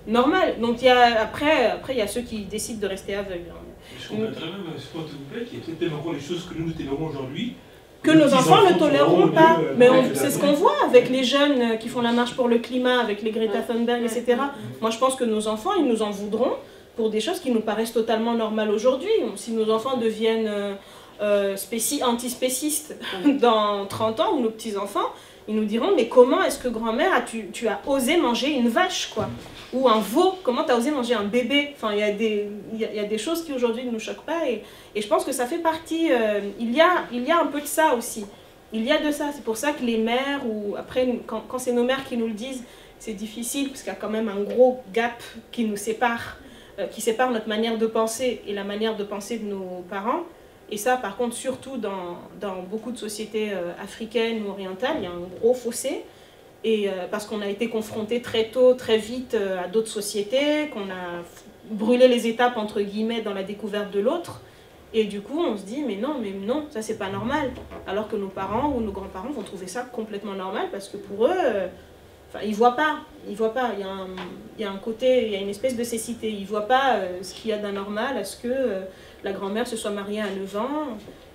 normale. Donc après il y a ceux qui décident de rester aveugles. Je comprends très bien, mais s'il vous plaît, qu'il y a peut-être encore les choses que nous tolérons aujourd'hui. Que nos enfants ne toléreront pas. Mais c'est ce qu'on voit avec les jeunes qui font la marche pour le climat, avec les Greta Thunberg, etc. Moi, je pense que nos enfants, ils nous en voudront pour des choses qui nous paraissent totalement normales aujourd'hui. Si nos enfants deviennent antispécistes dans 30 ans, ou nos petits-enfants, ils nous diront, mais comment est-ce que grand-mère, tu as osé manger une vache, quoi? Ou un veau, comment tu as osé manger un bébé? Enfin, il y a des choses qui aujourd'hui ne nous choquent pas et je pense que ça fait partie, il y a un peu de ça aussi. Il y a de ça, c'est pour ça que les mères, ou après, quand c'est nos mères qui nous le disent, c'est difficile parce qu'il y a quand même un gros gap qui nous sépare, qui sépare notre manière de penser et la manière de penser de nos parents. Et ça, par contre, surtout dans beaucoup de sociétés africaines ou orientales, il y a un gros fossé. Et parce qu'on a été confronté très tôt, très vite à d'autres sociétés, qu'on a brûlé les étapes, entre guillemets, dans la découverte de l'autre. Et du coup, on se dit, mais non, ça c'est pas normal. Alors que nos parents ou nos grands-parents vont trouver ça complètement normal parce que pour eux, ils voient pas. Il y a un côté, il y a une espèce de cécité. Ils voient pas ce qu'il y a d'anormal à ce que la grand-mère se soit mariée à 9 ans.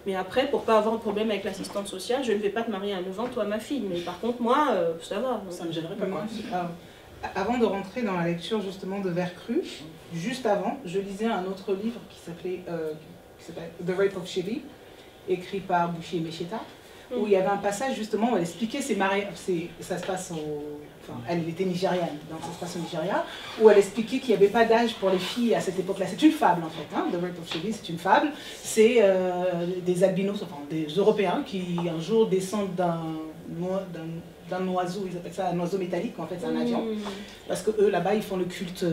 Mais après, pour pas avoir de problème avec l'assistante sociale, je ne vais pas te marier à 9 ans, toi ma fille. Mais par contre, moi, ça va. Ça me gênerait pas, moi. Avant de rentrer dans la lecture justement de Vers cru, juste avant, je lisais un autre livre qui s'appelle The Rape of Shelly, écrit par Bushi Emecheta, où il y avait un passage justement où elle expliquait ses mariages, ça se passe enfin, elle était nigériane, donc ça se passe au Nigeria, où elle expliquait qu'il n'y avait pas d'âge pour les filles à cette époque-là. C'est une fable en fait, hein, The Rape of Shelly, c'est une fable. C'est des albinos, enfin des Européens qui un jour descendent d'un oiseau, ils appellent ça un oiseau métallique, en fait c'est un avion, parce que eux là-bas ils font le culte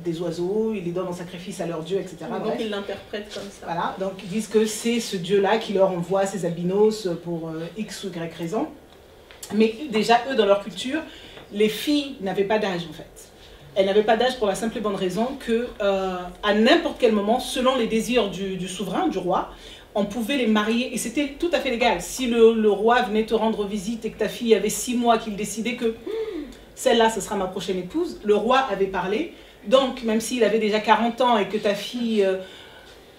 des oiseaux, ils les donnent en sacrifice à leur dieu, etc. Donc bref, ils l'interprètent comme ça. Voilà, donc ils disent que c'est ce dieu-là qui leur envoie ces albinos pour X ou Y raison. Mais déjà, eux, dans leur culture, les filles n'avaient pas d'âge, en fait. Elles n'avaient pas d'âge pour la simple et bonne raison que, à n'importe quel moment, selon les désirs du souverain, du roi, on pouvait les marier, et c'était tout à fait légal. Si le roi venait te rendre visite et que ta fille avait 6 mois, qu'il décidait que celle-là, ce sera ma prochaine épouse, le roi avait parlé. Donc, même s'il avait déjà 40 ans et que ta fille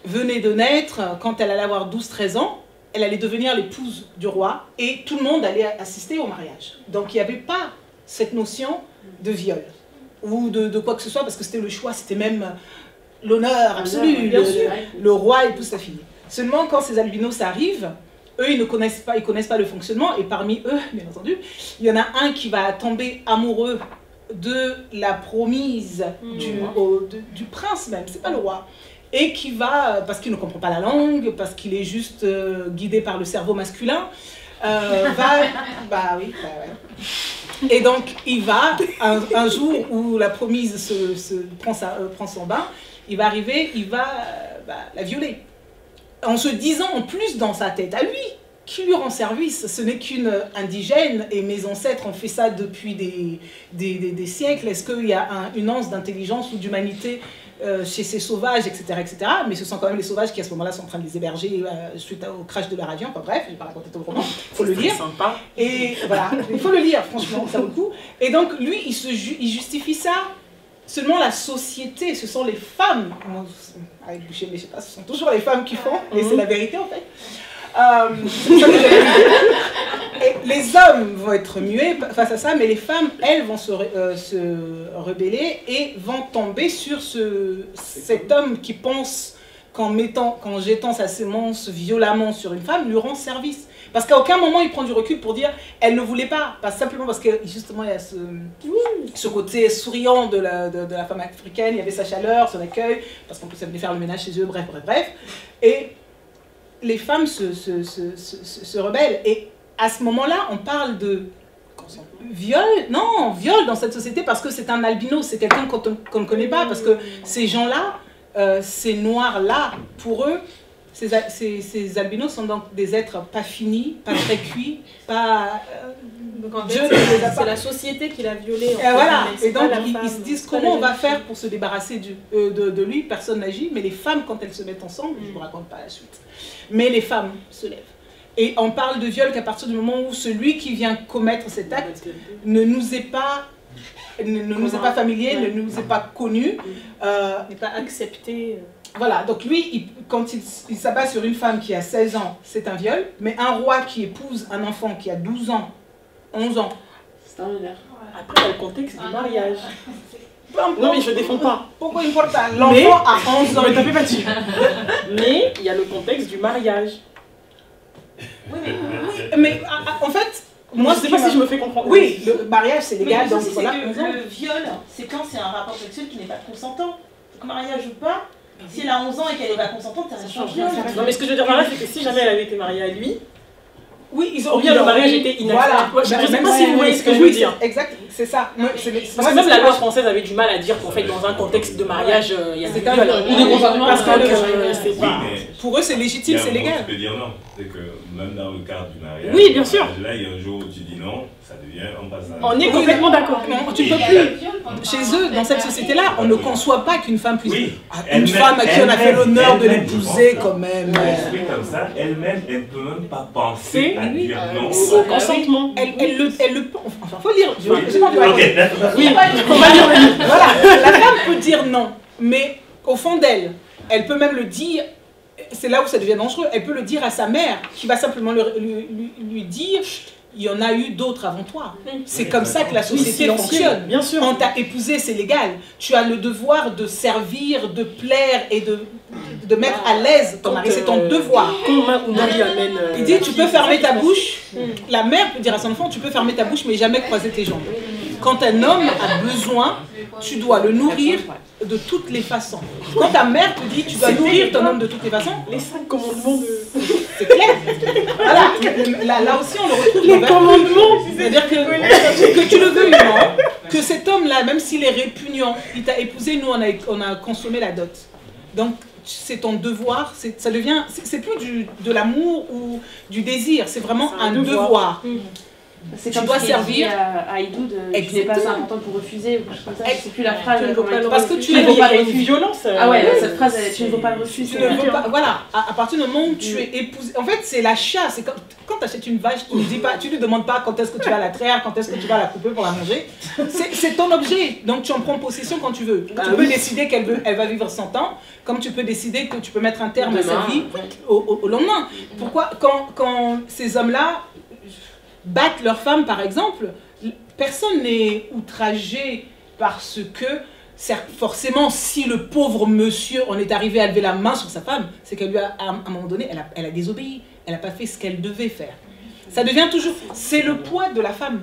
venait de naître, quand elle allait avoir 12-13 ans, elle allait devenir l'épouse du roi et tout le monde allait assister au mariage. Donc, il n'y avait pas cette notion de viol ou de quoi que ce soit parce que c'était le choix, c'était même l'honneur absolu. Le roi épouse sa fille. Seulement, quand ces albinos arrivent, eux, ils ne connaissent pas le fonctionnement et parmi eux, bien entendu, il y en a un qui va tomber amoureux de la promise du prince même, c'est pas le roi, et qui va, parce qu'il ne comprend pas la langue, parce qu'il est juste guidé par le cerveau masculin, et donc il va, un jour où la promise prend son bain, il va arriver, il va la violer, en se disant en plus dans sa tête à lui, qui lui rend service, ce n'est qu'une indigène et mes ancêtres ont fait ça depuis des siècles. Est-ce qu'il y a une once d'intelligence ou d'humanité chez ces sauvages, etc., etc. Mais ce sont quand même les sauvages qui à ce moment-là sont en train de les héberger suite au crash de leur avion. Enfin bref, je ne vais pas raconter tout le roman, il faut le lire. Sympa. Et voilà, il faut le lire, franchement, ça vaut le coup. Et donc lui, il justifie ça. Seulement la société, ce sont les femmes, avec Boucher, mais je sais pas, ce sont toujours les femmes qui font, et c'est la vérité en fait. Et les hommes vont être muets face à ça, mais les femmes, elles, vont se rebeller et vont tomber sur cet homme qui pense qu'en jetant sa sémence violemment sur une femme, lui rend service. Parce qu'à aucun moment il prend du recul pour dire elle ne voulait pas, simplement parce que justement il y a ce côté souriant de la femme africaine, il y avait sa chaleur, son accueil, parce qu'en plus elle venait faire le ménage chez eux, bref. Et les femmes se rebellent. Et à ce moment-là, on parle de viol dans cette société parce que c'est un albino, c'est quelqu'un qu'on ne connaît pas, parce que ces gens-là, ces noirs-là, pour eux, ces albinos sont donc des êtres pas finis, pas très cuits, pas... Donc en fait, c'est la société qui l'a violé. Voilà, et donc ils se disent comment on va faire pour se débarrasser de lui, personne n'agit, mais les femmes, quand elles se mettent ensemble, je ne vous raconte pas la suite, mais les femmes se lèvent. Et on parle de viol qu'à partir du moment où celui qui vient commettre cet acte ne nous est pas familier, ne nous est pas connu, n'est pas accepté. Voilà, donc lui, quand il s'abat sur une femme qui a 16 ans, c'est un viol, mais un roi qui épouse un enfant qui a 12 ans, 11 ans, c'est un honneur. Après, il y a le contexte du mariage. Non, mais je ne défends pas. Pourquoi important? L'enfant a 11 ans. Mais tapez pas dessus. Mais il y a le contexte du mariage. Oui, mais en fait... Moi, je ne sais pas si je me fais comprendre. Oui, le mariage, c'est légal. Mais donc voilà. le viol, c'est quand c'est un rapport sexuel qui n'est pas consentant. Donc mariage ou pas, si elle a 11 ans et qu'elle n'est pas consentante, ça change rien. Non, mais ce que je veux dire par là, c'est que si jamais elle avait été mariée à lui, oui, ils ont bien le mariage était inacceptable. Voilà. Je ne sais pas si vous voyez ce que je veux dire. Exact, c'est ça. Parce que même la loi française avait du mal à dire qu'en fait, dans un contexte de mariage, il y a des viols. Ou de consentement. Parce que pour eux, c'est légitime, c'est légal. Tu peux dire non. C'est que même dans le cadre du mariage, oui, bien sûr. Là, il y a un jour où tu dis non, ça devient, on passe à... On est complètement d'accord. Tu ne peux plus. Chez eux, dans cette société-là, on ne conçoit pas qu'une femme puisse... Une femme à qui on a fait l'honneur de l'épouser quand même. Comme ça, elle-même, elle ne peut même pas penser à dire non. Au consentement. Elle le... Enfin, faut lire. Oui, on va lire. Voilà, la femme peut dire non, mais au fond d'elle, elle peut même le dire... C'est là où ça devient dangereux. Elle peut le dire à sa mère, qui va simplement lui dire « il y en a eu d'autres avant toi ». C'est comme ça que la société fonctionne. Bien sûr. On t'a épousé, c'est légal. Tu as le devoir de servir, de plaire et de mettre à l'aise ton mari. C'est ton devoir. Il dit « tu peux fermer ta bouche ». La mère peut dire à son enfant « tu peux fermer ta bouche, mais jamais croiser tes jambes ». Quand un homme a besoin, tu dois le nourrir de toutes les façons. Quand ta mère te dit tu dois nourrir ton homme de toutes les façons, les 5 commandements de... C'est clair. Voilà. Là aussi on le retrouve. Les commandements. C'est-à-dire que tu le veuilles ou non, que cet homme-là, même s'il est répugnant, il t'a épousé, nous on a consommé la dot. Donc c'est ton devoir, ça devient, c'est plus de l'amour ou du désir, c'est vraiment un devoir. C'est comme tu servir à Aïdou tu n'es pas 50 ans pour refuser ou quelque chose comme ça. C'est plus la phrase. Parce que tu ne vaux pas une violence. Ah ouais, cette phrase, tu ne vaux pas le refus. Voilà, à partir du moment où tu es épousé, en fait c'est l'achat. C'est quand tu achètes une vache, tu ne lui demandes pas quand est-ce que tu vas la traire, quand est-ce que tu vas la couper pour la manger. C'est ton objet, donc tu en prends possession quand tu veux. Tu peux décider qu'elle va vivre 100 ans, comme tu peux décider que tu peux mettre un terme à sa vie au lendemain. Pourquoi quand ces hommes-là battent leurs femmes, par exemple, personne n'est outragé parce que, forcément, si le pauvre monsieur, on est arrivé à lever la main sur sa femme, c'est qu'elle lui a, à un moment donné, elle a désobéi, elle n'a pas fait ce qu'elle devait faire. Ça devient toujours, c'est le poids de la femme.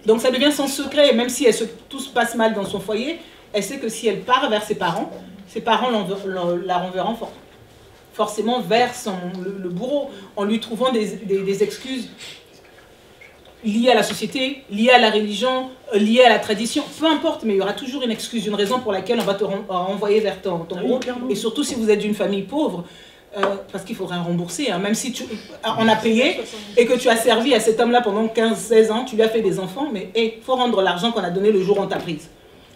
Donc ça devient son secret, même si tout se passe mal dans son foyer, elle sait que si elle part vers ses parents la renverront forcément vers le bourreau, en lui trouvant des excuses liées à la société, liées à la religion, liées à la tradition, peu importe, mais il y aura toujours une excuse, une raison pour laquelle on va te renvoyer vers ton bourreau. Et surtout si vous êtes d'une famille pauvre, parce qu'il faudra rembourser, hein, même si on a payé et que tu as servi à cet homme-là pendant 15-16 ans, tu lui as fait des enfants, mais il faut rendre l'argent qu'on a donné le jour où on t'a prise.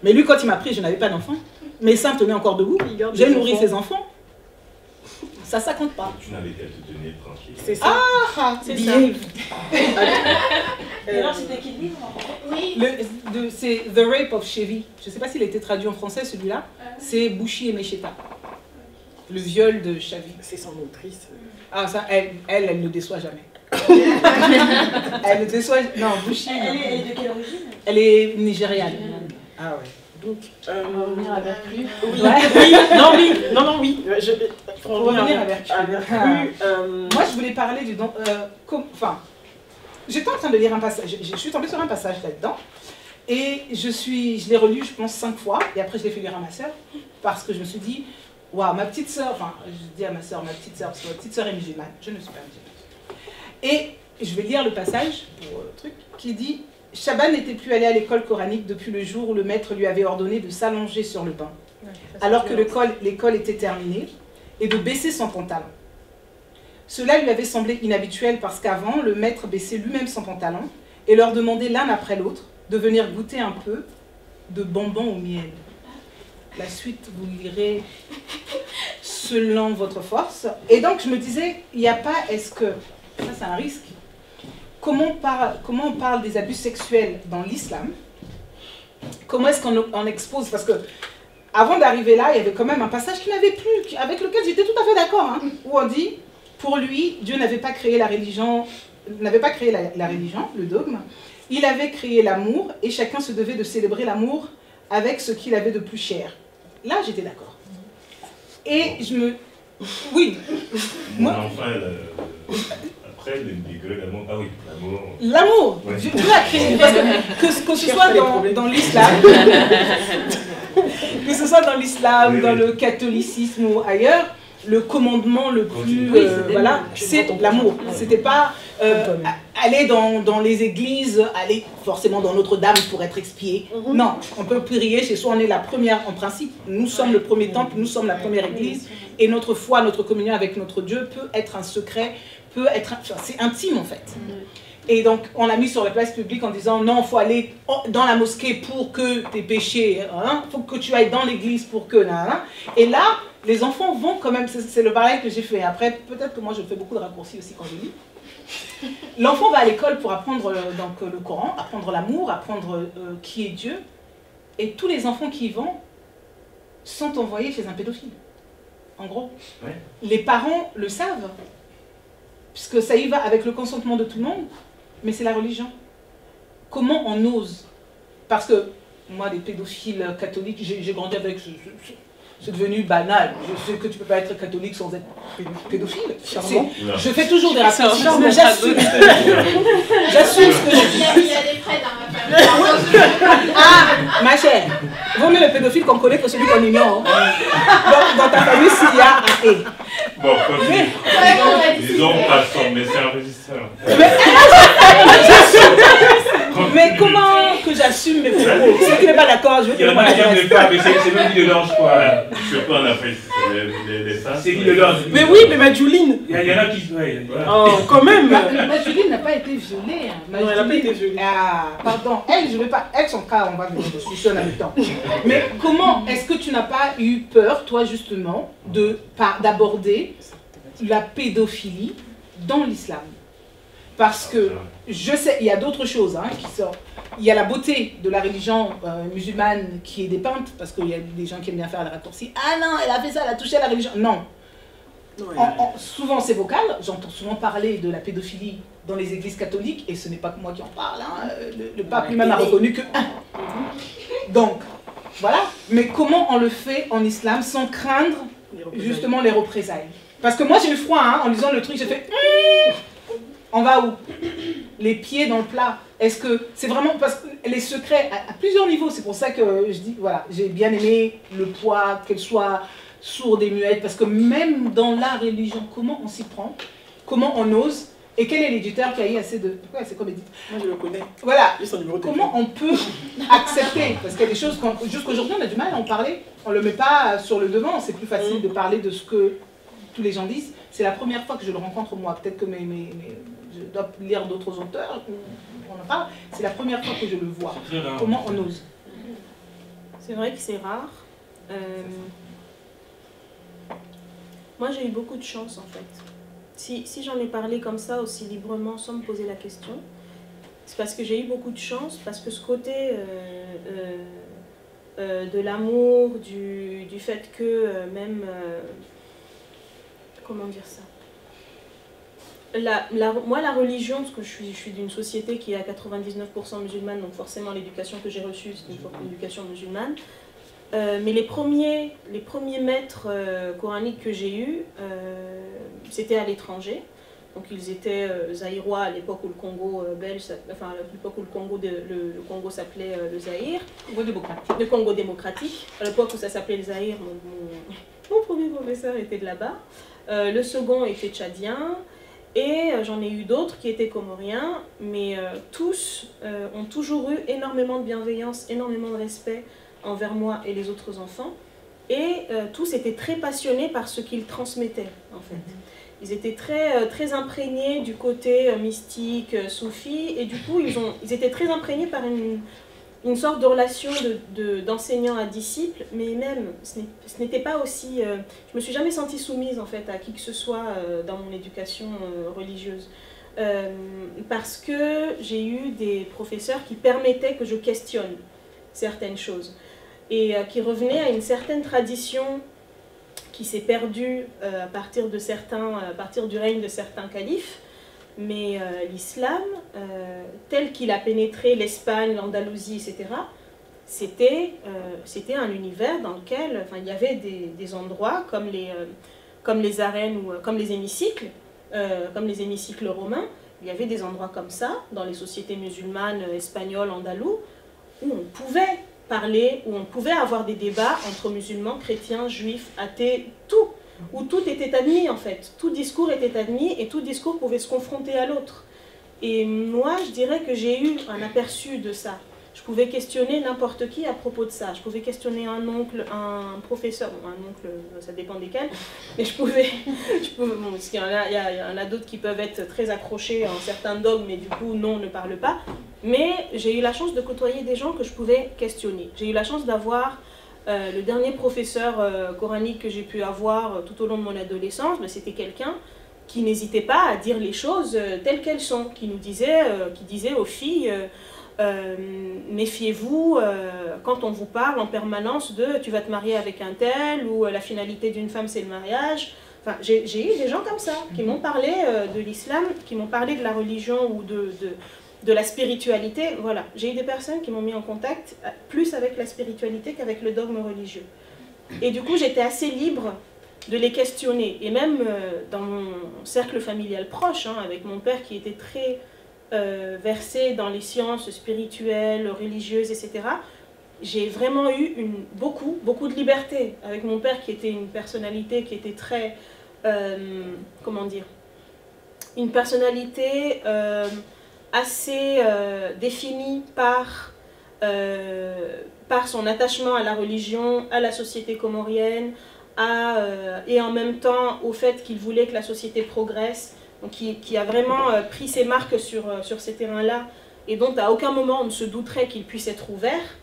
Mais lui, quand il m'a pris, je n'avais pas d'enfant, mes seins tenaient encore debout, j'ai nourri ses enfants. Ça compte pas. Tu n'avais qu'à te tenir tranquille. C'est ça. C'est ça. Et alors, c'était quel livre? Oui. C'est The Rape of Chevy. Je ne sais pas s'il a été traduit en français, celui-là. C'est Bouchi et Mecheta. Le viol de Chevy. C'est son autrice. Ah, ça, elle ne déçoit jamais. Elle ne déçoit... Non, Bouchi... Elle est de quelle origine? Elle est nigériane. Ah ouais. Donc, revenir à Vercrux. Oui, oui. Pour revenir à Vercrux. Moi, je voulais parler du don. Enfin, j'étais en train de lire un passage. Je suis tombée sur un passage là-dedans. Et je l'ai relu, je pense, 5 fois. Et après, je l'ai fait lire à ma sœur. Parce que je me suis dit, waouh, ma petite sœur, enfin, je dis à ma sœur, parce que ma petite sœur est musulmane. Je ne suis pas musulmane. Et je vais lire le passage, pour le truc, qui dit Chaban n'était plus allé à l'école coranique depuis le jour où le maître lui avait ordonné de s'allonger sur le banc, alors que l'école était terminée, et de baisser son pantalon. Cela lui avait semblé inhabituel parce qu'avant, le maître baissait lui-même son pantalon et leur demandait l'un après l'autre de venir goûter un peu de bonbons au miel. La suite, vous lirez selon votre force. Et donc, je me disais, il n'y a pas, est-ce que, ça c'est un risque, comment on parle des abus sexuels dans l'islam? Comment est-ce qu'on expose? Parce que, avant d'arriver là, il y avait quand même un passage qui m'avait plu, avec lequel j'étais tout à fait d'accord, hein, où on dit, pour lui, Dieu n'avait pas créé la religion, le dogme, il avait créé l'amour, et chacun se devait de célébrer l'amour avec ce qu'il avait de plus cher. Là, j'étais d'accord. Et je me... Oui. Mon enfant, après, le degré d'amour... Ah oui, l'amour... L'amour. Ouais. Dieu a créé... Que ce soit dans l'islam... que ce soit dans l'islam, dans le catholicisme ou ailleurs, le commandement le plus... voilà, c'est l'amour. C'était pas... aller dans les églises, aller forcément dans Notre-Dame pour être expié. Non, on peut prier chez soi, on est la première en principe. Nous sommes le premier temple, nous sommes la première église. Et notre foi, notre communion avec notre Dieu peut être un secret, c'est intime en fait. Et donc, on l'a mis sur la place publique en disant non, il faut aller dans la mosquée pour que tes péchés, il faut que tu ailles dans l'église pour que... Et là, les enfants vont quand même, c'est le parallèle que j'ai fait. Après, peut-être que moi je fais beaucoup de raccourcis aussi quand je lis. L'enfant va à l'école pour apprendre donc, le Coran, apprendre l'amour, apprendre qui est Dieu. Et tous les enfants qui y vont sont envoyés chez un pédophile. En gros. Ouais. Les parents le savent, puisque ça y va avec le consentement de tout le monde, mais c'est la religion. Comment on ose? Parce que moi, les pédophiles catholiques, j'ai grandi avec... C'est devenu banal. Je sais que tu ne peux pas être catholique sans être pédophile. Je fais toujours des raccourcis, mais j'assume. J'assume ce que je dis. Il y a des prêts dans ma famille. Ah, ma chère, vaut mieux le pédophile qu'on connaît que celui qu'on ignore. Donc, dans ta famille, s'il y a un et. Bon, continue. Disons pas ça, mais c'est enregistreur. Mais comment que j'assume mes propos? Si tu n'es pas d'accord, je veux que il y en a qui n'aiment pas, mais c'est même dit de l'ange, quoi. Surtout en Afrique, c'est dit de l'ange. Mais oui, mais Majuline. Il y en a qui... Oh, quand même. Majuline n'a pas été violée. Non, elle n'a pas été violée. Ah, pardon. Elle, je ne vais pas... Elle, son cas, on va venir discussion en même temps. Mais comment est-ce que tu n'as pas eu peur, toi, justement, d'aborder la pédophilie dans l'islam? Parce que je sais, il y a d'autres choses qui sortent. Il y a la beauté de la religion musulmane qui est dépeinte, parce qu'il y a des gens qui aiment bien faire la raccourci. Ah non, elle a fait ça, elle a touché à la religion. Non. Souvent c'est vocal, j'entends souvent parler de la pédophilie dans les églises catholiques, et ce n'est pas que moi qui en parle, le pape lui-même a reconnu que... Donc, voilà. Mais comment on le fait en islam sans craindre justement les représailles? Parce que moi j'ai eu froid en lisant le truc, j'ai fait... On va où? Les pieds dans le plat. Est-ce que c'est vraiment parce que les secrets à plusieurs niveaux, c'est pour ça que je dis, voilà, j'ai bien aimé le poids, qu'elle soit sourde et muette, parce que même dans la religion, comment on s'y prend? Comment on ose? Et quel est l'éditeur qui a eu assez de... Pourquoi c'est comme éditeur? Moi je le connais. Voilà. Comment on peut accepter? Parce qu'il y a des choses, jusqu'aujourd'hui on a du mal à en parler. On ne le met pas sur le devant, c'est plus facile de parler de ce que tous les gens disent. C'est la première fois que je le rencontre moi. Peut-être que je dois lire d'autres auteurs, on en parle. C'est la première fois que je le vois. Comment on ose? C'est vrai que c'est rare. Moi, j'ai eu beaucoup de chance, en fait. Si j'en ai parlé comme ça, aussi librement, sans me poser la question, c'est parce que j'ai eu beaucoup de chance, parce que ce côté de l'amour, du fait que même... comment dire ça? Moi, la religion, parce que je suis d'une société qui est à 99% musulmane, donc forcément l'éducation que j'ai reçue, c'est une éducation musulmane. Mais les premiers maîtres coraniques que j'ai eus, c'était à l'étranger. Donc ils étaient zaïrois à l'époque où le Congo belge, enfin à l'époque où le Congo s'appelait le Zaïre. Le Congo démocratique. À l'époque où ça s'appelait le Zaïre, mon premier professeur était de là-bas. Le second était tchadien. Et j'en ai eu d'autres qui étaient comoriens, mais tous ont toujours eu énormément de bienveillance, énormément de respect envers moi et les autres enfants. Et tous étaient très passionnés par ce qu'ils transmettaient, en fait. Ils étaient très imprégnés du côté mystique, soufi, et du coup, ils étaient très imprégnés par une sorte de relation d'enseignant à disciple, mais même, ce n'était pas aussi... je me suis jamais sentie soumise, en fait, à qui que ce soit dans mon éducation religieuse. Parce que j'ai eu des professeurs qui permettaient que je questionne certaines choses, et qui revenaient à une certaine tradition qui s'est perdue à partir du règne de certains califes. Mais l'islam, tel qu'il a pénétré l'Espagne, l'Andalousie, etc., c'était un univers dans lequel il y avait des endroits comme les arènes ou comme les hémicycles romains. Il y avait des endroits comme ça dans les sociétés musulmanes, espagnoles, andalous, où on pouvait parler, où on pouvait avoir des débats entre musulmans, chrétiens, juifs, athées, tout. Où tout était admis en fait, tout discours était admis et tout discours pouvait se confronter à l'autre. Et moi je dirais que j'ai eu un aperçu de ça. Je pouvais questionner n'importe qui à propos de ça. Je pouvais questionner un oncle, un professeur, bon, un oncle ça dépend desquels, mais je pouvais bon, parce qu'il y en a d'autres qui peuvent être très accrochés à un certain dogme, mais du coup non, ne parle pas. Mais j'ai eu la chance de côtoyer des gens que je pouvais questionner. J'ai eu la chance d'avoir le dernier professeur coranique que j'ai pu avoir tout au long de mon adolescence, c'était quelqu'un qui n'hésitait pas à dire les choses telles qu'elles sont, qui disait aux filles méfiez-vous quand on vous parle en permanence de tu vas te marier avec un tel, ou la finalité d'une femme c'est le mariage. Enfin, j'ai eu des gens comme ça qui m'ont parlé de l'islam, qui m'ont parlé de la religion ou de la spiritualité. Voilà, j'ai eu des personnes qui m'ont mis en contact plus avec la spiritualité qu'avec le dogme religieux. Et du coup, j'étais assez libre de les questionner. Et même dans mon cercle familial proche, avec mon père qui était très versé dans les sciences spirituelles, religieuses, etc., j'ai vraiment eu beaucoup de liberté. Avec mon père qui était une personnalité qui était très... comment dire, une personnalité... assez définie par son attachement à la religion, à la société comorienne, et en même temps au fait qu'il voulait que la société progresse, donc qui a vraiment pris ses marques sur ces terrains-là, et dont à aucun moment on ne se douterait qu'il puisse être ouvert.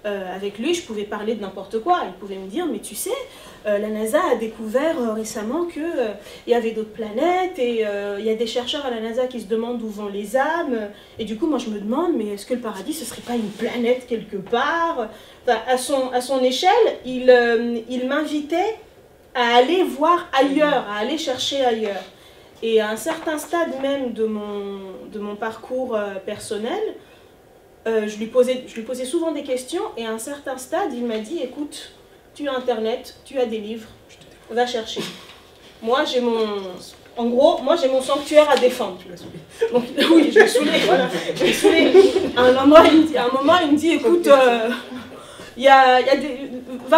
Avec lui, je pouvais parler de n'importe quoi. Il pouvait me dire, mais tu sais, la NASA a découvert récemment qu'il y avait d'autres planètes, et il y a des chercheurs à la NASA qui se demandent où vont les âmes. Et du coup, moi je me demande, mais est-ce que le paradis, ce serait pas une planète quelque part? Enfin, à son échelle, il m'invitait à aller voir ailleurs, à aller chercher ailleurs. Et à un certain stade même de mon parcours personnel, je lui posais souvent des questions, et à un certain stade, il m'a dit, écoute, tu as Internet, tu as des livres, va chercher. Moi, j'ai mon sanctuaire à défendre. Donc, oui, je l'ai saoulé, voilà. Je l'ai saoulé. À un moment, il me dit, écoute, va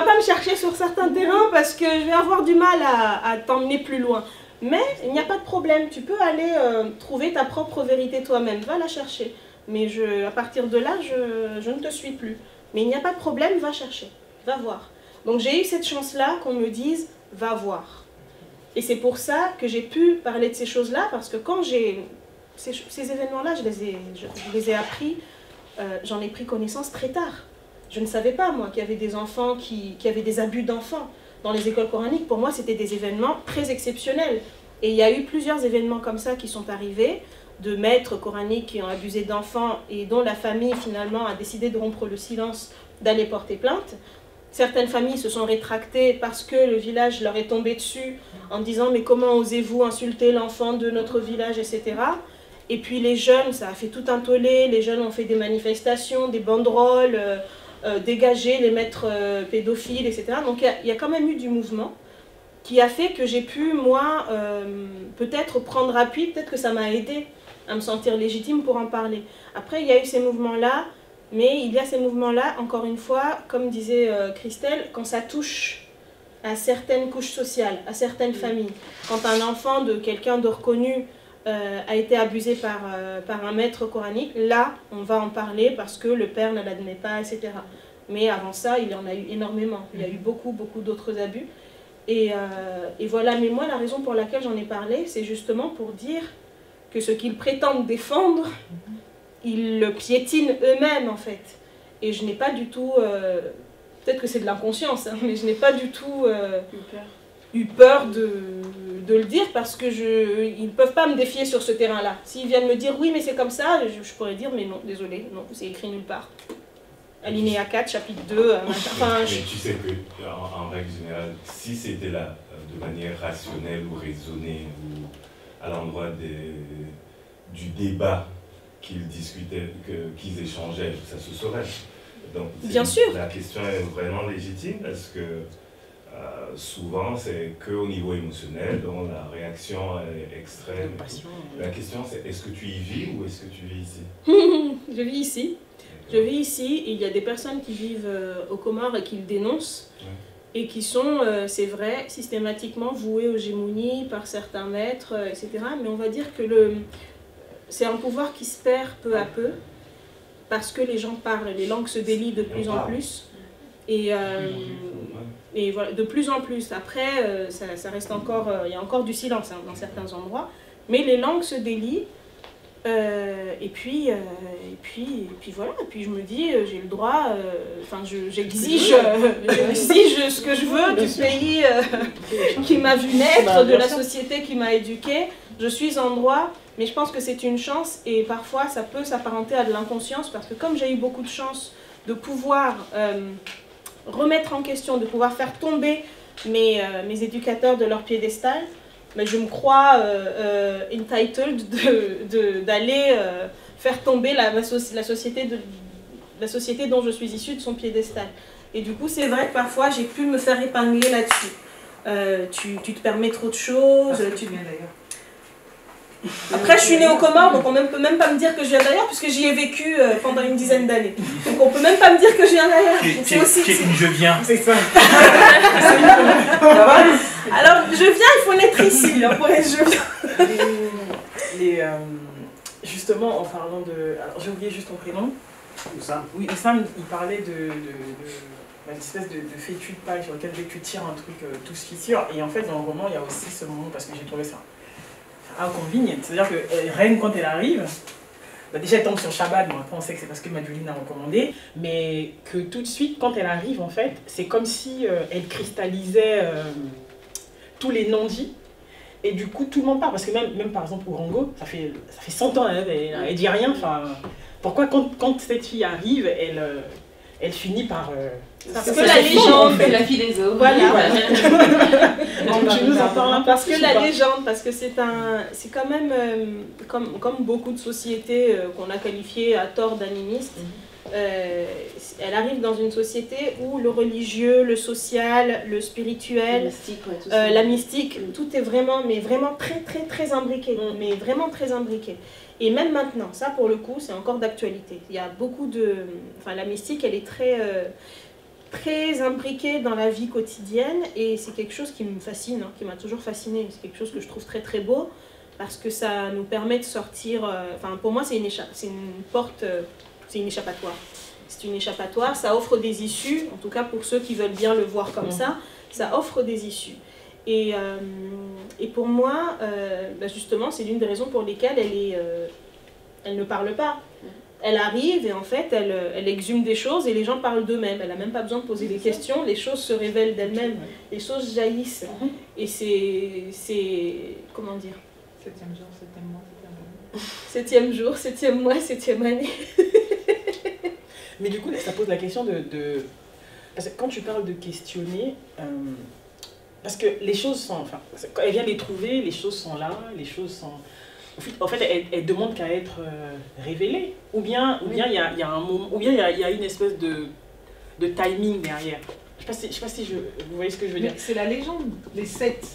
pas me chercher sur certains terrains parce que je vais avoir du mal à t'emmener plus loin. Mais il n'y a pas de problème, tu peux aller trouver ta propre vérité toi-même, va la chercher. Mais à partir de là, je ne te suis plus. Mais il n'y a pas de problème, va chercher, va voir. Donc j'ai eu cette chance-là qu'on me dise, va voir. Et c'est pour ça que j'ai pu parler de ces choses-là, parce que quand ces événements-là, je les ai appris, j'en ai pris connaissance très tard. Je ne savais pas, moi, qu'il y avait des enfants qui avaient des abus d'enfants dans les écoles coraniques. Pour moi, c'était des événements très exceptionnels. Et il y a eu plusieurs événements comme ça qui sont arrivés, de maîtres coraniques qui ont abusé d'enfants et dont la famille finalement a décidé de rompre le silence, d'aller porter plainte. certaines familles se sont rétractées parce que le village leur est tombé dessus en disant mais comment osez-vous insulter l'enfant de notre village, etc. Et puis les jeunes, ça a fait tout un tollé, les jeunes ont fait des manifestations, des banderoles, dégager les maîtres pédophiles, etc. Donc il y a quand même eu du mouvement qui a fait que j'ai pu, moi, peut-être prendre appui, peut-être que ça m'a aidé à me sentir légitime pour en parler. Après, il y a eu ces mouvements-là, mais il y a ces mouvements-là, encore une fois, comme disait Christelle, quand ça touche à certaines couches sociales, à certaines familles. Quand un enfant de quelqu'un de reconnu a été abusé par un maître coranique, là, on va en parler parce que le père ne l'admet pas, etc. Mais avant ça, il y en a eu énormément. Il y a eu beaucoup, beaucoup d'autres abus. Et voilà, mais moi, la raison pour laquelle j'en ai parlé, c'est justement pour dire que ce qu'ils prétendent défendre, ils le piétinent eux-mêmes, en fait. Et je n'ai pas du tout... peut-être que c'est de l'inconscience, hein, mais je n'ai pas du tout eu peur de le dire parce que ils ne peuvent pas me défier sur ce terrain-là. S'ils viennent me dire « oui, mais c'est comme ça », je pourrais dire « mais non, désolé, non, c'est écrit nulle part ». Alinéa 4, chapitre 2. Mais tu sais que, en règle générale, si c'était là de manière rationnelle ou raisonnée, ou à l'endroit du débat qu'ils discutaient, qu'ils échangeaient, ça se saurait. Donc, bien sûr. La question est vraiment légitime parce que souvent, c'est qu'au niveau émotionnel, dont la réaction est extrême. La question, c'est est-ce que tu y vis ou est-ce que tu vis ici? Je vis ici. Je vis ici et il y a des personnes qui vivent aux Comores et qui le dénoncent et qui sont, c'est vrai, systématiquement vouées aux gémonies par certains maîtres, etc. Mais on va dire que c'est un pouvoir qui se perd peu à peu parce que les gens parlent, les langues se délient de plus en plus. Et voilà, de plus en plus. Après, ça reste encore, il y a encore du silence hein, dans certains endroits, mais les langues se délient. Et puis voilà, et puis je me dis, j'ai le droit, enfin j'exige ce que je veux du pays qui m'a vu naître, de la société qui m'a éduquée. Je suis en droit, mais je pense que c'est une chance et parfois ça peut s'apparenter à de l'inconscience parce que comme j'ai eu beaucoup de chance de pouvoir remettre en question, de pouvoir faire tomber mes éducateurs de leur piédestal, mais je me crois entitled d'aller faire tomber la société dont je suis issue de son piédestal. Et du coup, c'est vrai que parfois, j'ai pu me faire épingler là-dessus. Tu te permets trop de choses. Tu viens d'ailleurs. Après, je suis née aux Comores, donc on ne peut même pas me dire que je viens d'ailleurs, puisque j'y ai vécu pendant une dizaine d'années. Donc on ne peut même pas me dire que je viens d'ailleurs. Je viens. C'est ça. Alors, je viens, il faut naître ici, hein, pour être je viens. Justement, en parlant de... Alors, j'ai oublié juste ton prénom. Oussam. Oui, Oussam, il parlait d'une espèce de fétu de paille sur lequel tu tires un truc tout se fissure. Et en fait, dans le roman, il y a aussi ce moment, parce que j'ai trouvé ça inconvenient. C'est-à-dire que Reine, quand elle arrive, bah déjà elle tombe sur Shabbat, bon, après on sait que c'est parce que Madeline a recommandé, mais que tout de suite, quand elle arrive, en fait, c'est comme si elle cristallisait tous les non-dits. Et du coup, tout le monde part, parce que même par exemple, Ourango, ça fait 100 ans, elle dit rien. Enfin, pourquoi quand cette fille arrive, elle finit par... parce que la légende fait la fille des eaux. Voilà. Donc, tu nous en parles un peu. Parce que la légende, parce que c'est quand même, comme beaucoup de sociétés qu'on a qualifiées à tort d'animistes, elle arrive dans une société où le religieux, le social, le spirituel, la mystique, tout est vraiment, mais vraiment très très très imbriqué, mais vraiment très imbriqué. Et même maintenant, ça pour le coup, c'est encore d'actualité. Il y a beaucoup de... Enfin, la mystique, elle est très imbriquée dans la vie quotidienne et c'est quelque chose qui me fascine, hein, qui m'a toujours fascinée. C'est quelque chose que je trouve très très beau parce que ça nous permet de sortir... Enfin, pour moi, c'est une porte... c'est une échappatoire. C'est une échappatoire, ça offre des issues, en tout cas pour ceux qui veulent bien le voir comme ça offre des issues. Et pour moi, bah justement, c'est l'une des raisons pour lesquelles elle ne parle pas. Elle arrive et en fait, elle exhume des choses et les gens parlent d'eux-mêmes. Elle n'a même pas besoin de poser des questions, les choses se révèlent d'elles-mêmes, les choses jaillissent. Et c'est... comment dire ? 7e jour, 7e mois, 7e jour, 7e mois, 7e année. Mais du coup, ça pose la question parce que quand tu parles de questionner, parce que les choses sont, enfin, quand elle vient les trouver, les choses sont là, les choses sont... En fait, elle demande qu'à être révélée. Ou bien il y a un moment, ou bien il y a une espèce de timing derrière. Je sais pas si vous voyez ce que je veux dire. C'est la légende des 7.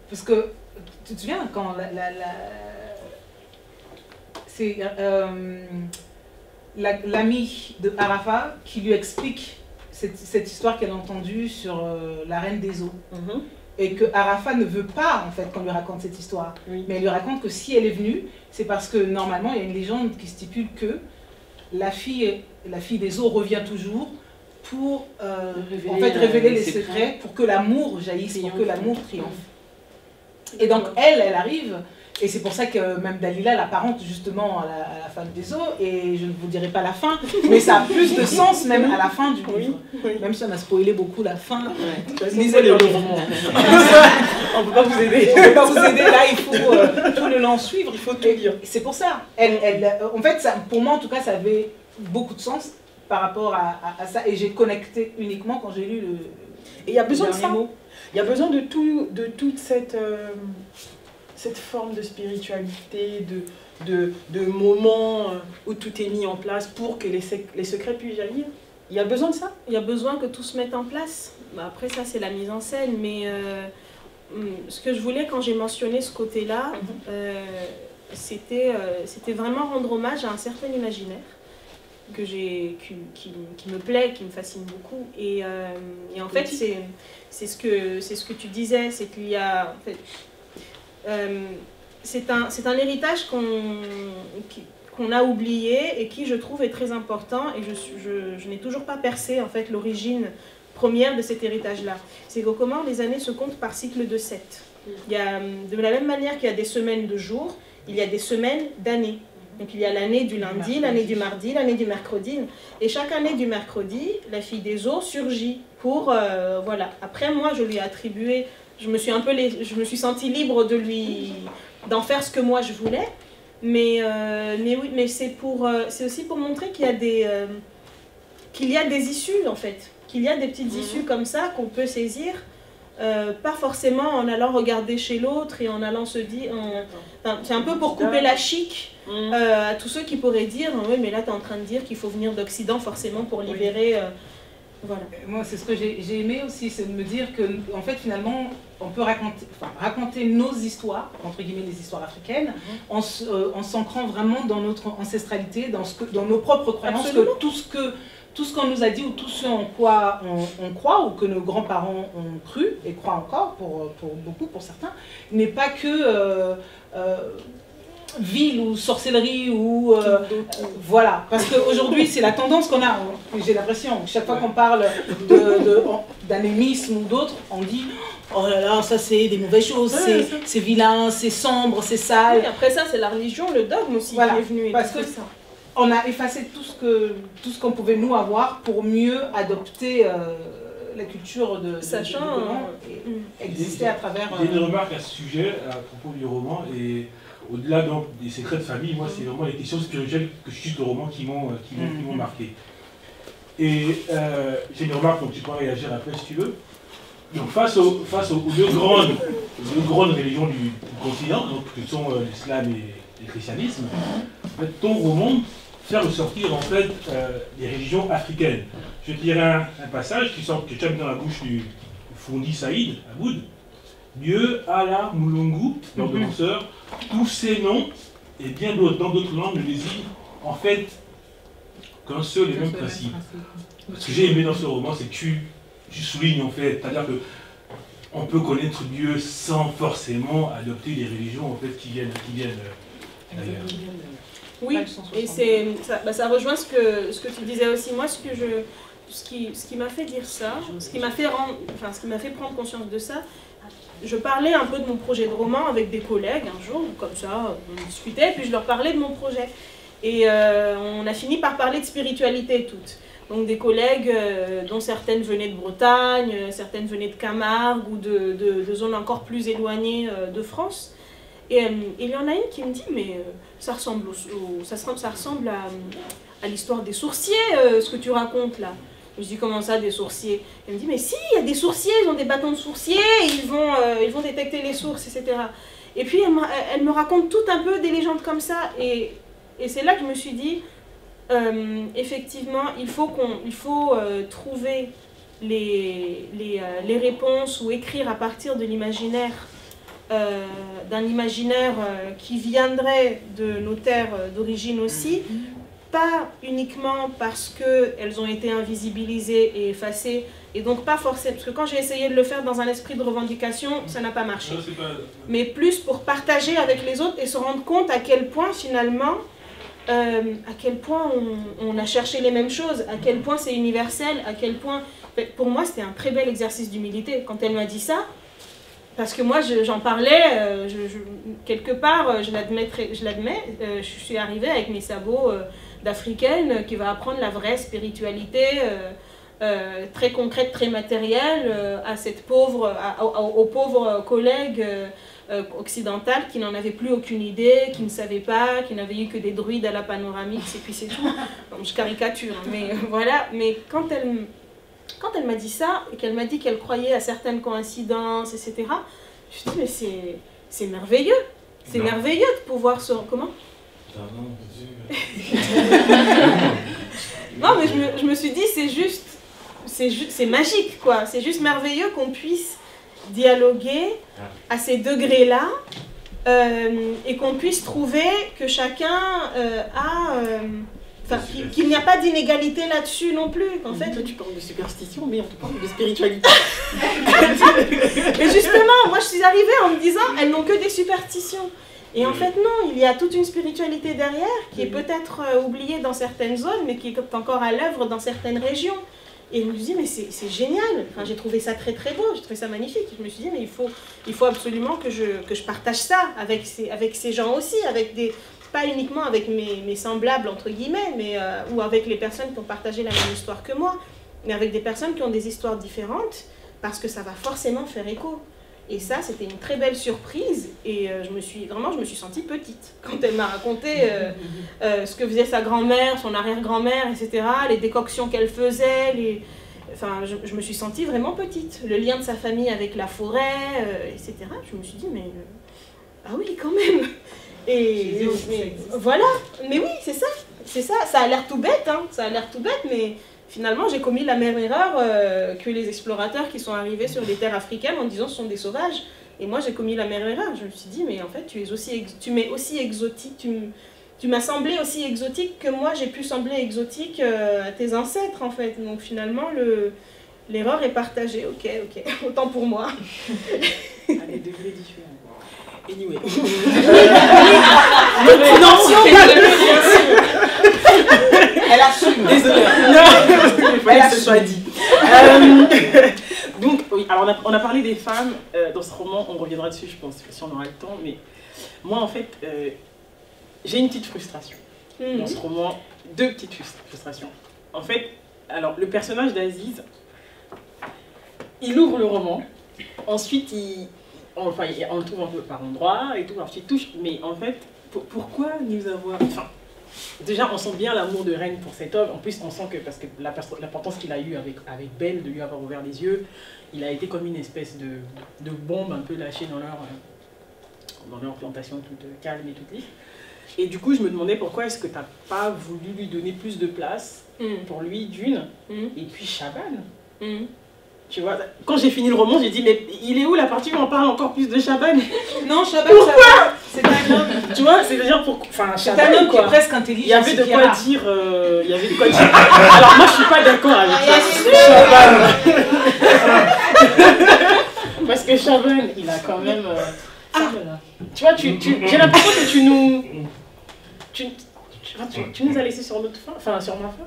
Parce que, tu te souviens, quand c'est l'ami de Arafat qui lui explique cette histoire qu'elle a entendue sur la reine des eaux. Et que Arafat ne veut pas, en fait, qu'on lui raconte cette histoire. Oui. Mais elle lui raconte que si elle est venue, c'est parce que, normalement, il y a une légende qui stipule que la fille des eaux revient toujours pour révéler les secrets, pour que l'amour jaillisse, pour que l'amour triomphe. Et donc, elle arrive, et c'est pour ça que même Dalila l'apparente justement à la femme des eaux, et je ne vous dirai pas la fin, mais ça a plus de sens même à la fin du livre. Oui. Même si on a spoilé beaucoup la fin, lisez le livre. On ne peut pas vous aider. On ne peut pas vous aider, là il faut tout le long suivre, il faut tout lire. C'est pour ça. En fait, ça, pour moi en tout cas, ça avait beaucoup de sens par rapport à ça, et j'ai connecté uniquement quand j'ai lu le... Et il y a besoin de ça. Il y a besoin de toute cette forme de spiritualité, de moments où tout est mis en place pour que les secrets puissent jaillir. Il y a besoin de ça. Il y a besoin que tout se mette en place. Après ça, c'est la mise en scène, mais ce que je voulais quand j'ai mentionné ce côté-là, c'était vraiment rendre hommage à un certain imaginaire qui me plaît, qui me fascine beaucoup. Et en fait, c'est ce que tu disais, c'est qu'il y a... En fait, c'est un héritage qu'on a oublié et qui, je trouve, est très important. Et je n'ai toujours pas percé, en fait, l'origine première de cet héritage-là. C'est qu'au Comores, les années se comptent par cycle de 7. Il y a, de la même manière qu'il y a des semaines de jours, il y a des semaines d'années. Donc il y a l'année du lundi, l'année du mardi, l'année du mercredi. Et chaque année du mercredi, la fille des eaux surgit pour... voilà. Après, moi, je lui ai attribué... Je me suis sentie libre d'en faire ce que moi je voulais. Mais c'est aussi pour montrer qu'il y a des issues, en fait. Qu'il y a des petites issues comme ça qu'on peut saisir. Pas forcément en allant regarder chez l'autre et en allant se dire... c'est un peu pour couper la chic à tous ceux qui pourraient dire « Oui, mais là, tu es en train de dire qu'il faut venir d'Occident forcément pour libérer... Voilà. Moi, c'est ce que j'ai aimé aussi, c'est de me dire que, en fait, finalement, on peut raconter nos histoires, entre guillemets les histoires africaines, en s'ancrant vraiment dans notre ancestralité, dans nos propres croyances, que tout ce qu'on nous a dit ou tout ce en quoi on croit ou que nos grands-parents ont cru et croient encore pour beaucoup, pour certains, n'est pas que ville ou sorcellerie ou voilà, parce qu'aujourd'hui c'est la tendance qu'on a, j'ai l'impression, chaque fois qu'on parle d'anémisme ou d'autres, on dit oh là là, ça c'est des mauvaises choses, c'est vilain, c'est sombre, c'est sale. Oui, après ça c'est la religion, le dogme aussi qui est venu, parce que ça. On a effacé tout ce qu'on pouvait nous avoir pour mieux adopter la culture de roman et exister à travers... Il y a une remarque à ce sujet, à propos du roman, et au-delà des secrets de famille, moi c'est vraiment les questions spirituelles que je cite le roman qui m'ont marqué. Et j'ai une remarque, donc tu pourras réagir après si tu veux. Donc face aux deux grandes religions du continent, donc, que sont l'islam et le christianisme, en fait, ton roman fait ressortir en fait des religions africaines. Je te dirai un passage qui tombe dans la bouche du Fondi Saïd, Aboud. Dieu, Allah, Mulungu, leur danseur, tous ces noms et bien d'autres dans d'autres langues ne désignent en fait qu'un seul et même principe. Ce que j'ai aimé dans ce roman, c'est que tu soulignes en fait, c'est-à-dire que on peut connaître Dieu sans forcément adopter des religions en fait qui viennent d'ailleurs. Oui, et ça rejoint ce que tu disais aussi. Moi, ce qui m'a fait dire ça, ce qui m'a fait prendre conscience de ça, je parlais un peu de mon projet de roman avec des collègues un jour, comme ça, on discutait, puis je leur parlais de mon projet. Et on a fini par parler de spiritualité toutes. Donc des collègues dont certaines venaient de Bretagne, certaines venaient de Camargue ou de zones encore plus éloignées de France. Et il y en a une qui me dit, mais ça ressemble à l'histoire des sourciers, ce que tu racontes là. Je lui dis, comment ça, des sourciers? Elle me dit, mais si, il y a des sourciers, ils ont des bâtons de sourciers, ils vont détecter les sources, etc. Et puis elle me raconte tout un peu des légendes comme ça, et c'est là que je me suis dit, effectivement, il faut trouver les réponses ou écrire à partir de l'imaginaire, d'un imaginaire qui viendrait de nos terres d'origine aussi, pas uniquement parce qu'elles ont été invisibilisées et effacées, et donc pas forcément, parce que quand j'ai essayé de le faire dans un esprit de revendication, ça n'a pas marché. Mais plus pour partager avec les autres et se rendre compte à quel point finalement, on a cherché les mêmes choses, à quel point c'est universel, à quel point... Pour moi, c'était un très bel exercice d'humilité quand elle m'a dit ça, parce que moi, j'en parlais, quelque part, je l'admets, je suis arrivée avec mes sabots d'Africaine qui va apprendre la vraie spiritualité très concrète, très matérielle à cette aux pauvres collègues occidentales qui n'en avaient plus aucune idée, qui ne savaient pas, qui n'avaient eu que des druides à la panoramique, et puis c'est tout. Donc, je caricature, mais voilà. Mais quand elle m'a dit ça, et qu'elle m'a dit qu'elle croyait à certaines coïncidences, etc., je me suis dit, mais c'est merveilleux. C'est merveilleux de pouvoir se... Comment? Non, mais je me suis dit, c'est magique, quoi. C'est juste merveilleux qu'on puisse dialoguer à ces degrés-là et qu'on puisse trouver que chacun qu'il n'y a pas d'inégalité là-dessus non plus, qu'en fait... Toi, tu parles de superstition, mais on te parle de spiritualité. Et justement, moi, je suis arrivée en me disant, elles n'ont que des superstitions. Et en fait, non, il y a toute une spiritualité derrière qui est peut-être oubliée dans certaines zones, mais qui est encore à l'œuvre dans certaines régions. Et je me suis dit, mais c'est génial. Enfin, j'ai trouvé ça très très beau, j'ai trouvé ça magnifique. Je me suis dit, mais il faut absolument que je partage ça avec ces gens aussi, pas uniquement avec mes semblables, entre guillemets, ou avec les personnes qui ont partagé la même histoire que moi, mais avec des personnes qui ont des histoires différentes, parce que ça va forcément faire écho. Et ça, c'était une très belle surprise, et je me suis sentie petite quand elle m'a raconté ce que faisait sa grand-mère, son arrière-grand-mère, etc., les décoctions qu'elle faisait, enfin, je me suis sentie vraiment petite. Le lien de sa famille avec la forêt, etc., je me suis dit, mais... ah oui, quand même. Et voilà, mais oui, c'est ça, ça a l'air tout bête, hein, mais finalement j'ai commis la même erreur que les explorateurs qui sont arrivés sur les terres africaines en disant ce sont des sauvages, et moi j'ai commis la même erreur, je me suis dit mais en fait tu m'es aussi exotique, tu m'as semblé aussi exotique que moi j'ai pu sembler exotique à tes ancêtres en fait, donc finalement l'erreur est partagée, ok, autant pour moi. À des degrés différents. Anyway. Elle assume. Désolée. Il fallait que ce soit dit. Donc, oui, alors on a parlé des femmes. Dans ce roman, on reviendra dessus, je pense, si on aura le temps. Mais moi, en fait, j'ai une petite frustration. Dans ce roman, deux petites frustrations. En fait, alors, le personnage d'Aziz, il ouvre le roman. Ensuite, on le trouve un peu par endroits et tout, ensuite touche, mais en fait, pourquoi nous avoir... Enfin, déjà, on sent bien l'amour de Ren pour cet homme, en plus on sent que, parce que l'importance qu'il a eue avec Belle, de lui avoir ouvert les yeux, il a été comme une espèce de bombe un peu lâchée dans leur plantation toute calme et toute lisse. Et du coup, je me demandais pourquoi est-ce que tu n'as pas voulu lui donner plus de place pour lui, d'une, et puis Chaban. Tu vois, quand j'ai fini le roman, j'ai dit, mais il est où la partie où on parle encore plus de Chaban? Non, Chaban, pourquoi? C'est un homme. Tu vois, c'est déjà pour... Enfin, c'est un homme qui est presque intelligent. Il y avait de quoi dire... Alors moi, je suis pas d'accord avec Chaban. Parce que Chaban, il a quand même... Tu vois, j'ai l'impression que tu nous as laissé sur notre fin, enfin sur ma fin.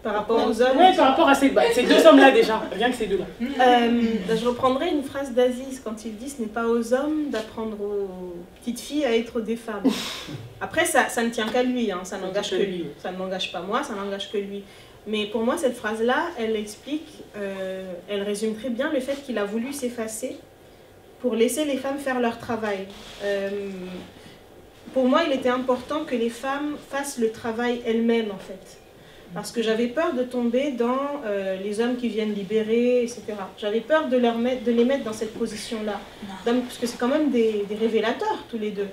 Par rapport aux hommes? Oui, par rapport à ces deux hommes-là déjà, rien que ces deux-là. Je reprendrai une phrase d'Aziz quand il dit « Ce n'est pas aux hommes d'apprendre aux petites filles à être des femmes ». Après, ça ne tient qu'à lui, hein, ça n'engage que lui. Ça ne m'engage pas moi, ça n'engage que lui. Mais pour moi, cette phrase-là, elle explique, elle résume très bien le fait qu'il a voulu s'effacer pour laisser les femmes faire leur travail. Pour moi, il était important que les femmes fassent le travail elles-mêmes, en fait. parce que j'avais peur de tomber dans les hommes qui viennent libérer, etc. J'avais peur de les mettre dans cette position-là, parce que c'est quand même des révélateurs, tous les deux.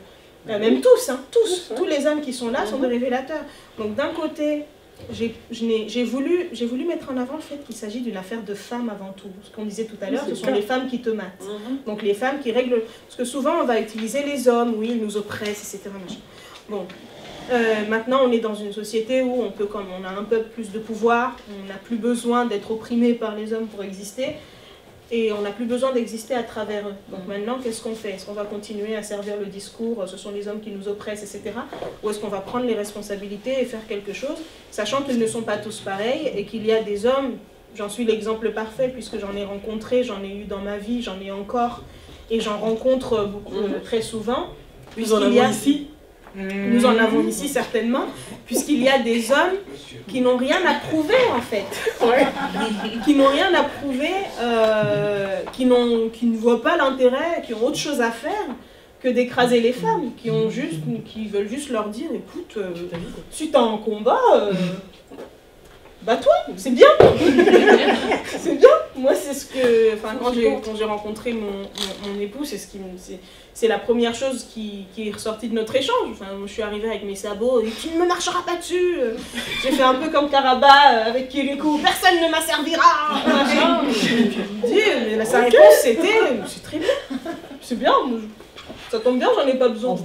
Même tous, hein, tous les hommes qui sont là sont des révélateurs. Donc d'un côté, j'ai voulu mettre en avant le fait qu'il s'agit d'une affaire de femmes avant tout. Ce qu'on disait tout à l'heure, ce sont les femmes qui te matent. Donc les femmes qui règlent... Parce que souvent, on va utiliser les hommes, oui, ils nous oppressent, etc. Bon, maintenant, on est dans une société où comme on a un peu plus de pouvoir, on n'a plus besoin d'être opprimé par les hommes pour exister. Et on n'a plus besoin d'exister à travers eux. Donc maintenant, qu'est-ce qu'on fait? Est-ce qu'on va continuer à servir le discours, ce sont les hommes qui nous oppressent, etc. Ou est-ce qu'on va prendre les responsabilités et faire quelque chose, sachant qu'ils ne sont pas tous pareils et qu'il y a des hommes, j'en suis l'exemple parfait puisque j'en ai rencontré, j'en ai eu dans ma vie, j'en ai encore, et j'en rencontre beaucoup, très souvent. Nous en avons ici. Nous en avons ici certainement, puisqu'il y a des hommes qui n'ont rien à prouver en fait, qui n'ont rien à prouver, qui ne voient pas l'intérêt, qui ont autre chose à faire que d'écraser les femmes, qui veulent juste leur dire, écoute, si t'es en combat, bats-toi, c'est bien, c'est bien. Moi c'est ce que, enfin quand j'ai rencontré mon époux, c'est la première chose qui est ressortie de notre échange. Enfin, je suis arrivée avec mes sabots et tu ne me marcheras pas dessus. J'ai fait un peu comme Karaba avec Kirikou, personne ne m'asservira. Mais sa réponse c'était, c'est très bien, c'est bien, ça tombe bien, j'en ai pas besoin.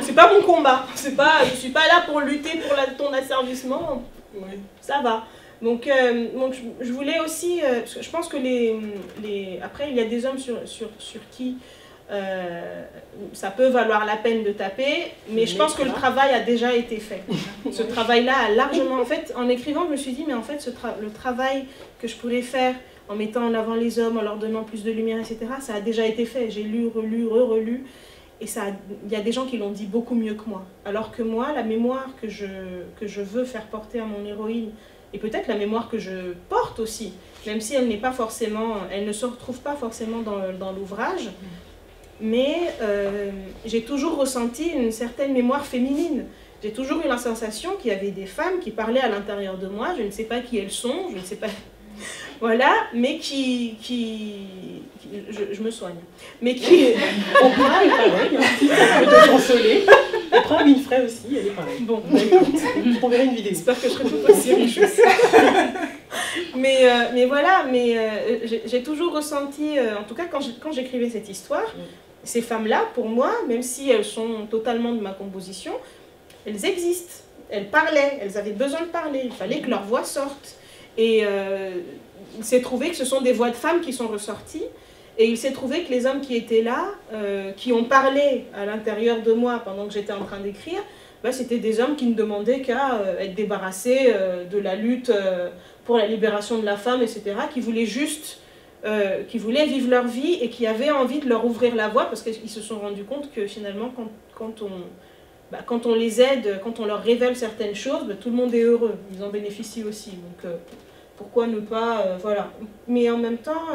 C'est pas mon combat, je suis pas là pour lutter pour ton asservissement, ça va. Donc je voulais aussi, parce que je pense que après il y a des hommes sur qui ça peut valoir la peine de taper, mais je pense que le travail a déjà été fait. Ce travail-là a largement, en fait, en écrivant, je me suis dit, mais en fait, le travail que je pourrais faire en mettant en avant les hommes, en leur donnant plus de lumière, etc., ça a déjà été fait. J'ai lu, relu, relu, et il y a des gens qui l'ont dit beaucoup mieux que moi. Alors que moi, la mémoire que je veux faire porter à mon héroïne, et peut-être la mémoire que je porte aussi, même si elle ne se retrouve pas forcément dans l'ouvrage, mais j'ai toujours ressenti une certaine mémoire féminine. J'ai toujours eu la sensation qu'il y avait des femmes qui parlaient à l'intérieur de moi, je ne sais pas qui elles sont, je ne sais pas... Voilà, mais je me soigne. Mais qui... Oprah est pareil, si ça peut te consoler. Oprah Winfrey aussi, elle est pareille. Bon, écoute, je t'enverrai une vidéo. J'espère que je serai tout aussi riche aussi. Mais voilà, j'ai toujours ressenti, en tout cas quand j'écrivais cette histoire, ces femmes-là, pour moi, même si elles sont totalement de ma composition, elles existent, elles parlaient, elles avaient besoin de parler, il fallait que leur voix sorte. Et il s'est trouvé que ce sont des voix de femmes qui sont ressorties, et il s'est trouvé que les hommes qui étaient là, qui ont parlé à l'intérieur de moi pendant que j'étais en train d'écrire, c'était des hommes qui ne demandaient qu'à être débarrassés de la lutte pour la libération de la femme, etc., qui voulaient juste, qui voulaient vivre leur vie et qui avaient envie de leur ouvrir la voie, parce qu'ils se sont rendus compte que finalement, quand on les aide, quand on leur révèle certaines choses, tout le monde est heureux, ils en bénéficient aussi. Donc pourquoi ne pas... voilà. Mais en même temps,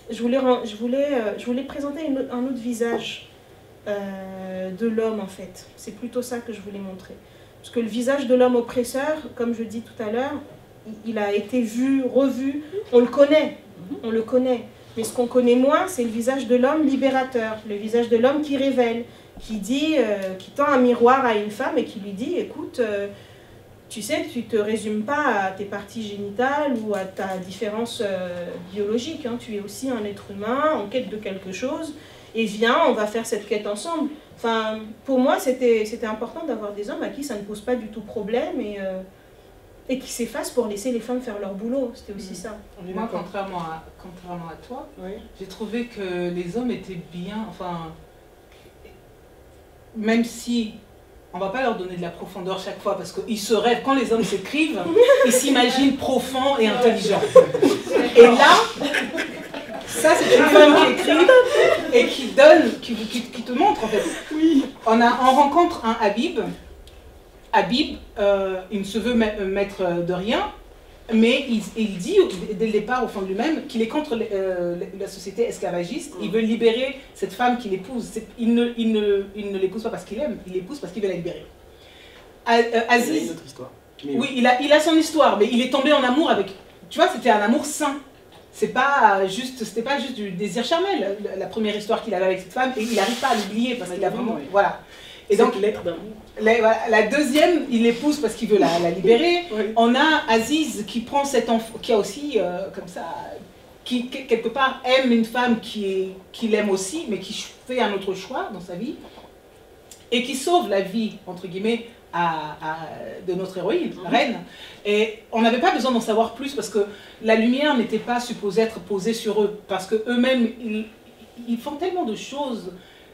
je voulais présenter un autre visage de l'homme, en fait. C'est plutôt ça que je voulais montrer. Parce que le visage de l'homme oppresseur, comme je dis tout à l'heure, il a été vu, revu, on le connaît. On le connaît. Mais ce qu'on connaît moins, c'est le visage de l'homme libérateur, le visage de l'homme qui révèle, qui dit, qui tend un miroir à une femme et qui lui dit, écoute, tu sais, tu ne te résumes pas à tes parties génitales ou à ta différence biologique, hein, tu es aussi un être humain en quête de quelque chose, et viens, on va faire cette quête ensemble. Enfin, pour moi, c'était important d'avoir des hommes à qui ça ne pose pas du tout problème et qui s'effacent pour laisser les femmes faire leur boulot, c'était aussi ça. Moi, contrairement à toi, j'ai trouvé que les hommes étaient bien, enfin... Même si on ne va pas leur donner de la profondeur chaque fois, parce qu'ils se rêvent, quand les hommes s'écrivent, ils s'imaginent profonds et intelligents. Et là, ça c'est une femme qui écrit et qui donne, qui te montre en fait. Oui. On rencontre un Habib. Habib, il ne se veut maître de rien, mais il dit dès le départ au fond de lui-même qu'il est contre la société esclavagiste. Il veut libérer cette femme qu'il épouse. Il ne l'épouse pas parce qu'il aime, il l'épouse parce qu'il veut la libérer. Aziz, Mais Oui, il a son histoire, mais il est tombé en amour avec... Tu vois, c'était un amour sain. C'était pas juste du désir charnel, la première histoire qu'il avait avec cette femme, et il n'arrive pas à l'oublier parce qu'il a vraiment... Voilà. Et donc, lettre d'amour. La deuxième, il l'épouse parce qu'il veut la libérer. Oui. On a Aziz qui prend cet enfant, qui a aussi, comme ça, qui quelque part aime une femme qu'il aime aussi, mais qui fait un autre choix dans sa vie, et qui sauve la vie, entre guillemets, de notre héroïne, reine. Et on n'avait pas besoin d'en savoir plus parce que la lumière n'était pas supposée être posée sur eux, parce qu'eux-mêmes, ils font tellement de choses.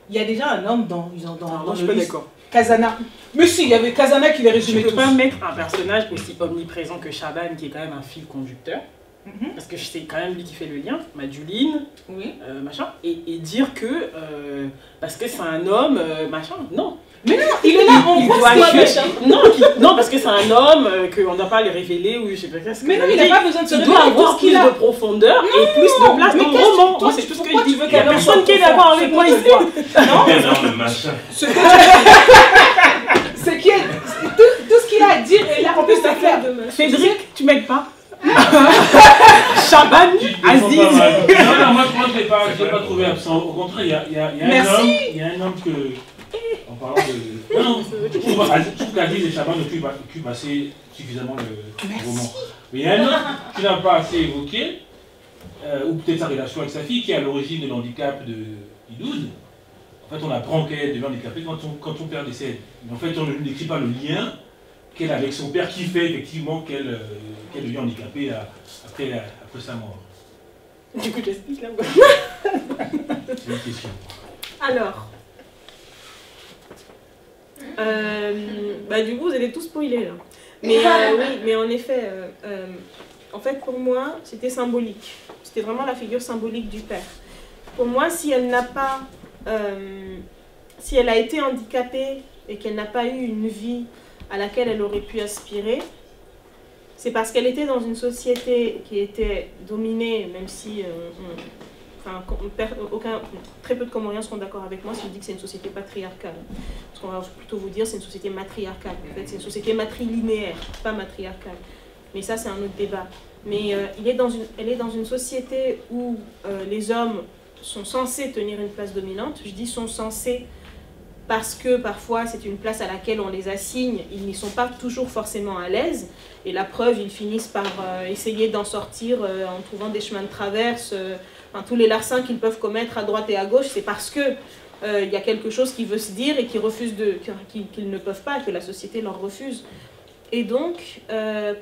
Il y a déjà un homme dans je suis pas d'accord. Kazana. Mais si, il y avait Kazana qui les Je résumait ne peux tous. pas mettre un personnage aussi omniprésent que Shaban, qui est quand même un fil conducteur, parce que c'est quand même lui qui fait le lien, Maduline, Oui. machin, et dire que, parce que c'est un homme, machin, non. Mais non, il est là, on Il voit doit ce qu'il que- machin. non, parce que c'est un homme, qu'on ne doit pas le révéler, ou je sais pas qu'est-ce que Mais non, ça il veut n'a dire. pas besoin de se Il révéler doit tout avoir ce qu'il plus a. de profondeur et plus de place mais dans le qu'est-ce que roman. toi, Moi, c'est tout ce que pourquoi je dis. tu veux Il y a qu'un homme personne soit qui est profond? d'accord avec C'est moi quoi ici. Non, Non, le machin. ce que c'est qu'il y a tout ce qu'il a à dire et là en plus c'est clair. Cédric, tu m'aides pas. Shaban, Aziz. Non, non, moi je l'ai pas trouvé absent. Au contraire, il y a un homme que. En parlant de. Non, je trouve qu'Aziz et Shaban occupent assez suffisamment le roman. Mais il y a un autre qui n'a pas assez évoqué, ou peut-être sa relation avec sa fille, qui est à l'origine de l'handicap de Idoud. En fait, on apprend qu'elle devient handicapée quand son père décède. Mais en fait, on ne décrit pas le lien qu'elle a avec son père qui fait effectivement qu'elle devient handicapée après sa mort. Du coup, j'explique là. C'est une question. Alors, du coup, vous allez tout spoiler là. Mais oui, mais en effet, en fait, pour moi, c'était symbolique. C'était vraiment la figure symbolique du père. Pour moi, si elle a été handicapée et qu'elle n'a pas eu une vie à laquelle elle aurait pu aspirer, c'est parce qu'elle était dans une société qui était dominée, même si très peu de Comoriens seront d'accord avec moi si je dis que c'est une société patriarcale. Parce qu'on va plutôt vous dire que c'est une société matriarcale. En fait, c'est une société matrilinéaire, pas matriarcale. Mais ça, c'est un autre débat. Mais elle est dans une société où les hommes sont censés tenir une place dominante. Je dis sont censés parce que parfois c'est une place à laquelle on les assigne, ils n'y sont pas toujours forcément à l'aise, et la preuve, ils finissent par essayer d'en sortir en trouvant des chemins de traverse, tous les larcins qu'ils peuvent commettre à droite et à gauche, c'est parce que il y a quelque chose qui veut se dire et qu'ils ne peuvent pas, et que la société leur refuse. Et donc,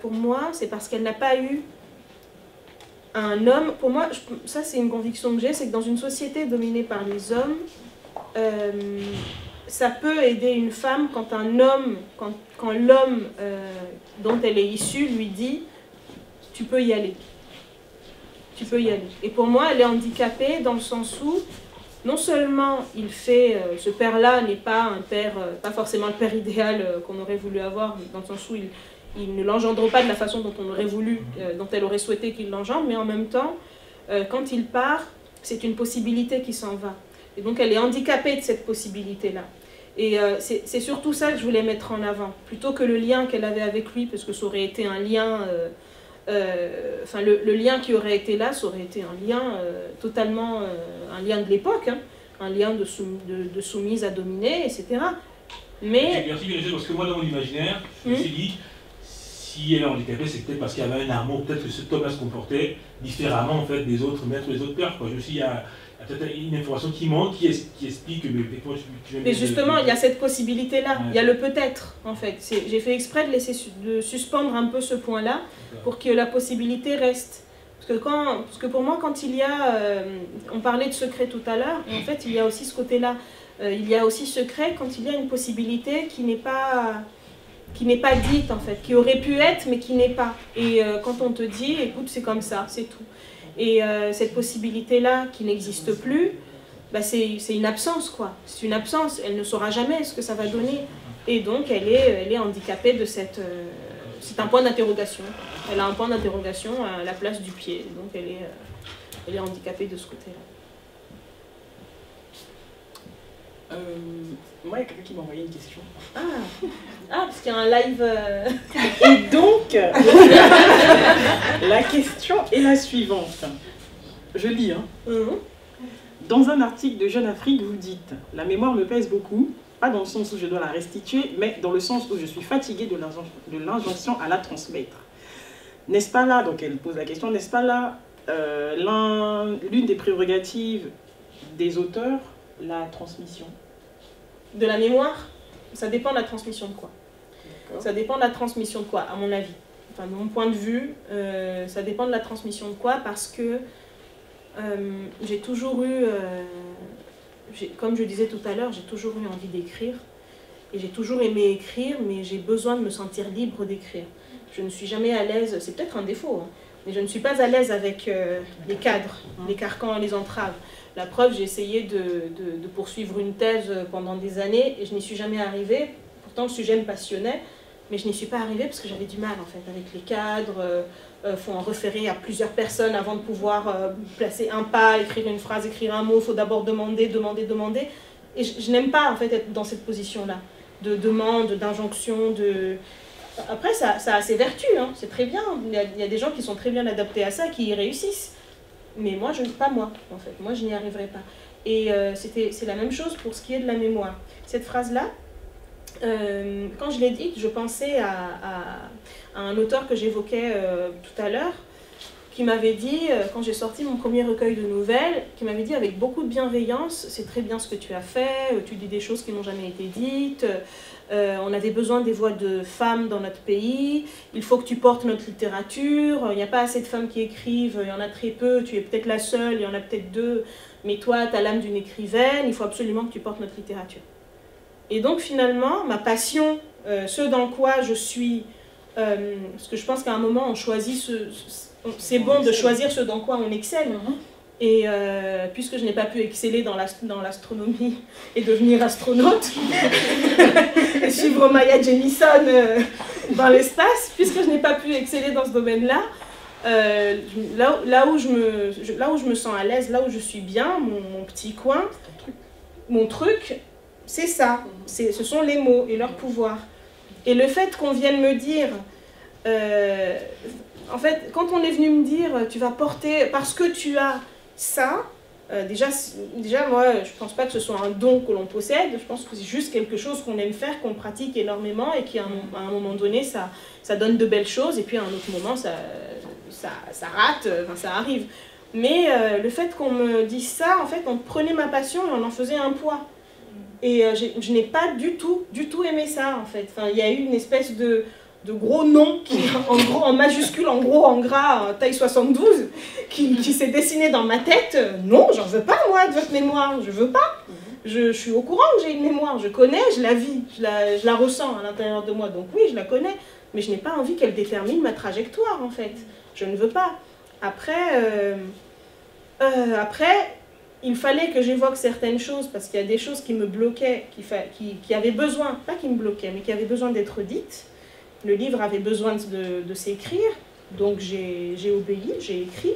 pour moi, c'est parce qu'elle n'a pas eu un homme. Pour moi, ça c'est une conviction que j'ai, c'est que dans une société dominée par les hommes, ça peut aider une femme quand un homme, quand l'homme dont elle est issue lui dit « tu peux y aller ». Tu peux y aller. Et pour moi, elle est handicapée dans le sens où, non seulement ce père-là n'est pas un père, pas forcément le père idéal qu'on aurait voulu avoir, dans le sens où il ne l'engendre pas de la façon dont on aurait voulu, dont elle aurait souhaité qu'il l'engendre, mais en même temps, quand il part, c'est une possibilité qui s'en va. Et donc elle est handicapée de cette possibilité-là. Et c'est surtout ça que je voulais mettre en avant, plutôt que le lien qu'elle avait avec lui, parce que ça aurait été un lien... le lien qui aurait été là, ça aurait été un lien totalement... un lien de l'époque, hein, un lien de soumise à dominer, etc. Mais... Merci Bénédicte, parce que moi, dans mon imaginaire, je me suis dit, si elle est handicapée, c'est peut-être parce qu'il y avait un amour, peut-être que cet homme-là se comportait différemment en fait, des autres maîtres, des autres pères. Quoi. Je me suis dit, il y a peut-être une information qui manque, qui explique que... Mais justement, il y a cette possibilité-là, ouais. Il y a le peut-être, en fait. J'ai fait exprès de suspendre un peu ce point-là, pour que la possibilité reste. Parce que pour moi, quand il y a... on parlait de secret tout à l'heure, en fait, il y a aussi ce côté-là. Il y a aussi secret quand il y a une possibilité qui n'est pas dite, en fait, qui aurait pu être, mais qui n'est pas. Et quand on te dit, écoute, c'est comme ça, c'est tout. Et cette possibilité-là, qui n'existe plus, bah c'est une absence, quoi. C'est une absence, elle ne saura jamais ce que ça va donner. Et donc, elle est handicapée de cette... c'est un point d'interrogation. Elle a un point d'interrogation à la place du pied. Donc, elle est handicapée de ce côté-là. Moi, il y a quelqu'un qui m'a envoyé une question. Parce qu'il y a un live... Et donc, la question est la suivante. Je lis, hein. Dans un article de Jeune Afrique, vous dites « La mémoire me pèse beaucoup, pas dans le sens où je dois la restituer, mais dans le sens où je suis fatiguée de l'injonction à la transmettre. N'est-ce pas là, donc elle pose la question, n'est-ce pas là l'une des prérogatives des auteurs, la transmission ?» De la mémoire, ça dépend de la transmission de quoi. Ça dépend de la transmission de quoi, à mon avis. Enfin, de mon point de vue, ça dépend de la transmission de quoi, parce que j'ai toujours eu, comme je disais tout à l'heure, j'ai toujours eu envie d'écrire. Et j'ai toujours aimé écrire, mais j'ai besoin de me sentir libre d'écrire. Je ne suis jamais à l'aise, c'est peut-être un défaut, hein, mais je ne suis pas à l'aise avec les cadres, les carcans et les entraves. La preuve, j'ai essayé de poursuivre une thèse pendant des années et je n'y suis jamais arrivée. Pourtant, le sujet me passionnait, mais je n'y suis pas arrivée parce que j'avais du mal en fait avec les cadres. Faut en référer à plusieurs personnes avant de pouvoir placer un pas, écrire une phrase, écrire un mot. Il faut d'abord demander. Et je n'aime pas en fait être dans cette position-là, de demande, d'injonction, de... Après, ça a ses vertus, hein, c'est très bien. Il y a des gens qui sont très bien adaptés à ça, qui y réussissent. Mais moi, pas moi, en fait. Moi, je n'y arriverai pas. Et c'est la même chose pour ce qui est de la mémoire. Cette phrase-là, quand je l'ai dite, je pensais à un auteur que j'évoquais tout à l'heure, qui m'avait dit, quand j'ai sorti mon premier recueil de nouvelles, qui m'avait dit avec beaucoup de bienveillance, c'est très bien ce que tu as fait, tu dis des choses qui n'ont jamais été dites, on avait besoin des voix de femmes dans notre pays, il faut que tu portes notre littérature, il n'y a pas assez de femmes qui écrivent, il y en a très peu, tu es peut-être la seule, il y en a peut-être deux, mais toi, tu as l'âme d'une écrivaine, il faut absolument que tu portes notre littérature. Et donc finalement, ma passion, ce dans quoi je suis, parce que je pense qu'à un moment, on choisit c'est bon de choisir ce dans quoi on excelle. Et puisque je n'ai pas pu exceller dans l'astronomie et devenir astronaute, et suivre Maya Jemison dans l'espace, puisque je n'ai pas pu exceller dans ce domaine-là, là où je me sens à l'aise, là où je suis bien, mon petit coin, mon truc, c'est ça. Ce sont les mots et leur pouvoir. Et le fait qu'on vienne me dire... en fait, quand on est venu me dire, tu vas porter, parce que tu as ça, déjà moi, je pense pas que ce soit un don que l'on possède, je pense que c'est juste quelque chose qu'on aime faire, qu'on pratique énormément et qui, à un moment donné, ça donne de belles choses, et puis à un autre moment, ça rate, enfin, ça arrive. Mais le fait qu'on me dise ça, en fait, on prenait ma passion et on en faisait un poids. Et je n'ai pas du tout aimé ça, en fait. Enfin, il y a eu une espèce de gros nom, qui, en majuscule, en gros, en gras, taille 72, qui s'est dessiné dans ma tête. Non, j'en veux pas, moi, de votre mémoire, je veux pas. Je suis au courant que j'ai une mémoire, je connais, je la vis, je la ressens à l'intérieur de moi, donc oui, je la connais, mais je n'ai pas envie qu'elle détermine ma trajectoire, en fait. Je ne veux pas. Après, il fallait que j'évoque certaines choses, parce qu'il y a des choses qui me bloquaient, qui avaient besoin, pas qui me bloquaient, mais qui avaient besoin d'être dites. Le livre avait besoin de s'écrire, donc j'ai obéi, j'ai écrit,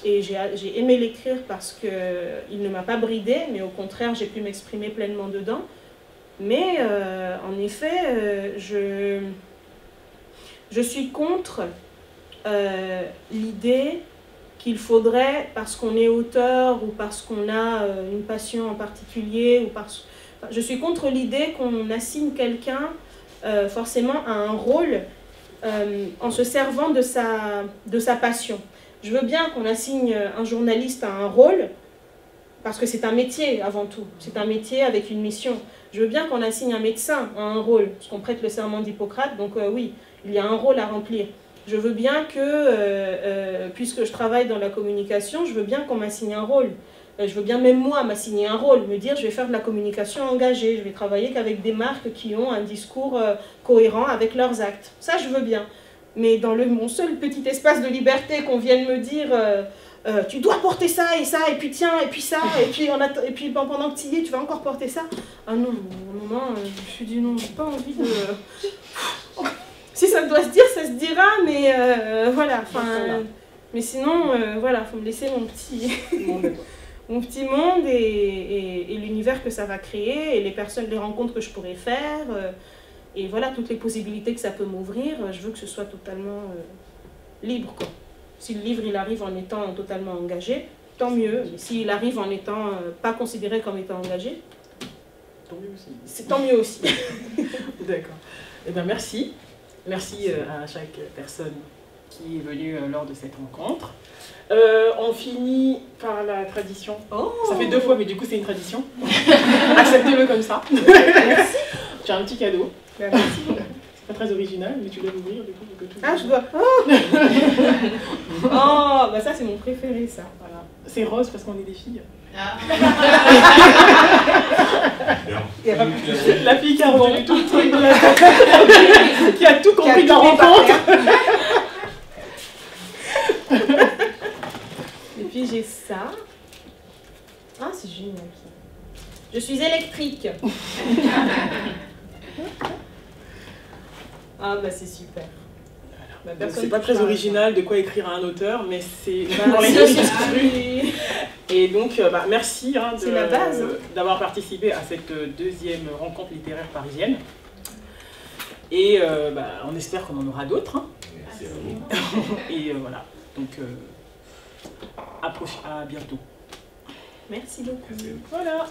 et j'ai aimé l'écrire parce qu'il ne m'a pas bridée, mais au contraire, j'ai pu m'exprimer pleinement dedans. Mais en effet, je suis contre l'idée qu'il faudrait, parce qu'on est auteur ou parce qu'on a une passion en particulier, je suis contre l'idée qu'on assigne quelqu'un forcément à un rôle en se servant de sa passion. Je veux bien qu'on assigne un journaliste à un rôle, parce que c'est un métier avant tout, c'est un métier avec une mission. Je veux bien qu'on assigne un médecin à un rôle, parce qu'on prête le serment d'Hippocrate, donc oui, il y a un rôle à remplir. Je veux bien que, puisque je travaille dans la communication, je veux bien qu'on m'assigne un rôle. Je veux bien même moi m'assigner un rôle, me dire je vais faire de la communication engagée, je vais travailler qu'avec des marques qui ont un discours cohérent avec leurs actes. Ça, je veux bien. Mais dans mon seul petit espace de liberté qu'on vienne me dire tu dois porter ça, et puis tiens, et puis ça, et puis pendant que tu y es, tu vas encore porter ça. Ah non, au moment, je me suis dit non, j'ai pas envie de... Si ça doit se dire, ça se dira, mais voilà, enfin... Mais sinon, voilà, faut me laisser mon petit... mon petit monde et l'univers que ça va créer, et les personnes, les rencontres que je pourrais faire, et voilà, toutes les possibilités que ça peut m'ouvrir. Je veux que ce soit totalement libre, quoi. Si le livre il arrive en étant totalement engagé, tant mieux. Mais s'il arrive en étant pas considéré comme étant engagé, Tant mieux aussi. c'est tant mieux aussi. D'accord. Eh bien, merci. Merci à chaque personne qui est venue lors de cette rencontre. On finit par la tradition. Oh. Ça fait 2 fois, mais du coup, c'est une tradition. Acceptez-le comme ça. Merci. Tu as un petit cadeau. Merci. C'est pas très original, mais tu dois l'ouvrir du coup. Pour que tout Ah, je dois. Oh, oh bah ça, c'est mon préféré, ça. Voilà. C'est rose parce qu'on est des filles. Ah. Il y a pas plus. La fille qui a retenu tout le truc de la qui a tout compris de la rencontre. Et puis j'ai ça. Ah, c'est génial ça. Je suis électrique. Ah bah c'est super. Bah, personne C'est pas très touchera à original de quoi écrire à un auteur, mais c'est ça. dans les Si, deux si, trucs. si. Et donc, merci C'est la base, hein. d'avoir participé à cette 2e rencontre littéraire parisienne. Et on espère qu'on en aura d'autres. Hein. Merci à vous. Et voilà, donc à bientôt. Merci beaucoup. Merci. Voilà.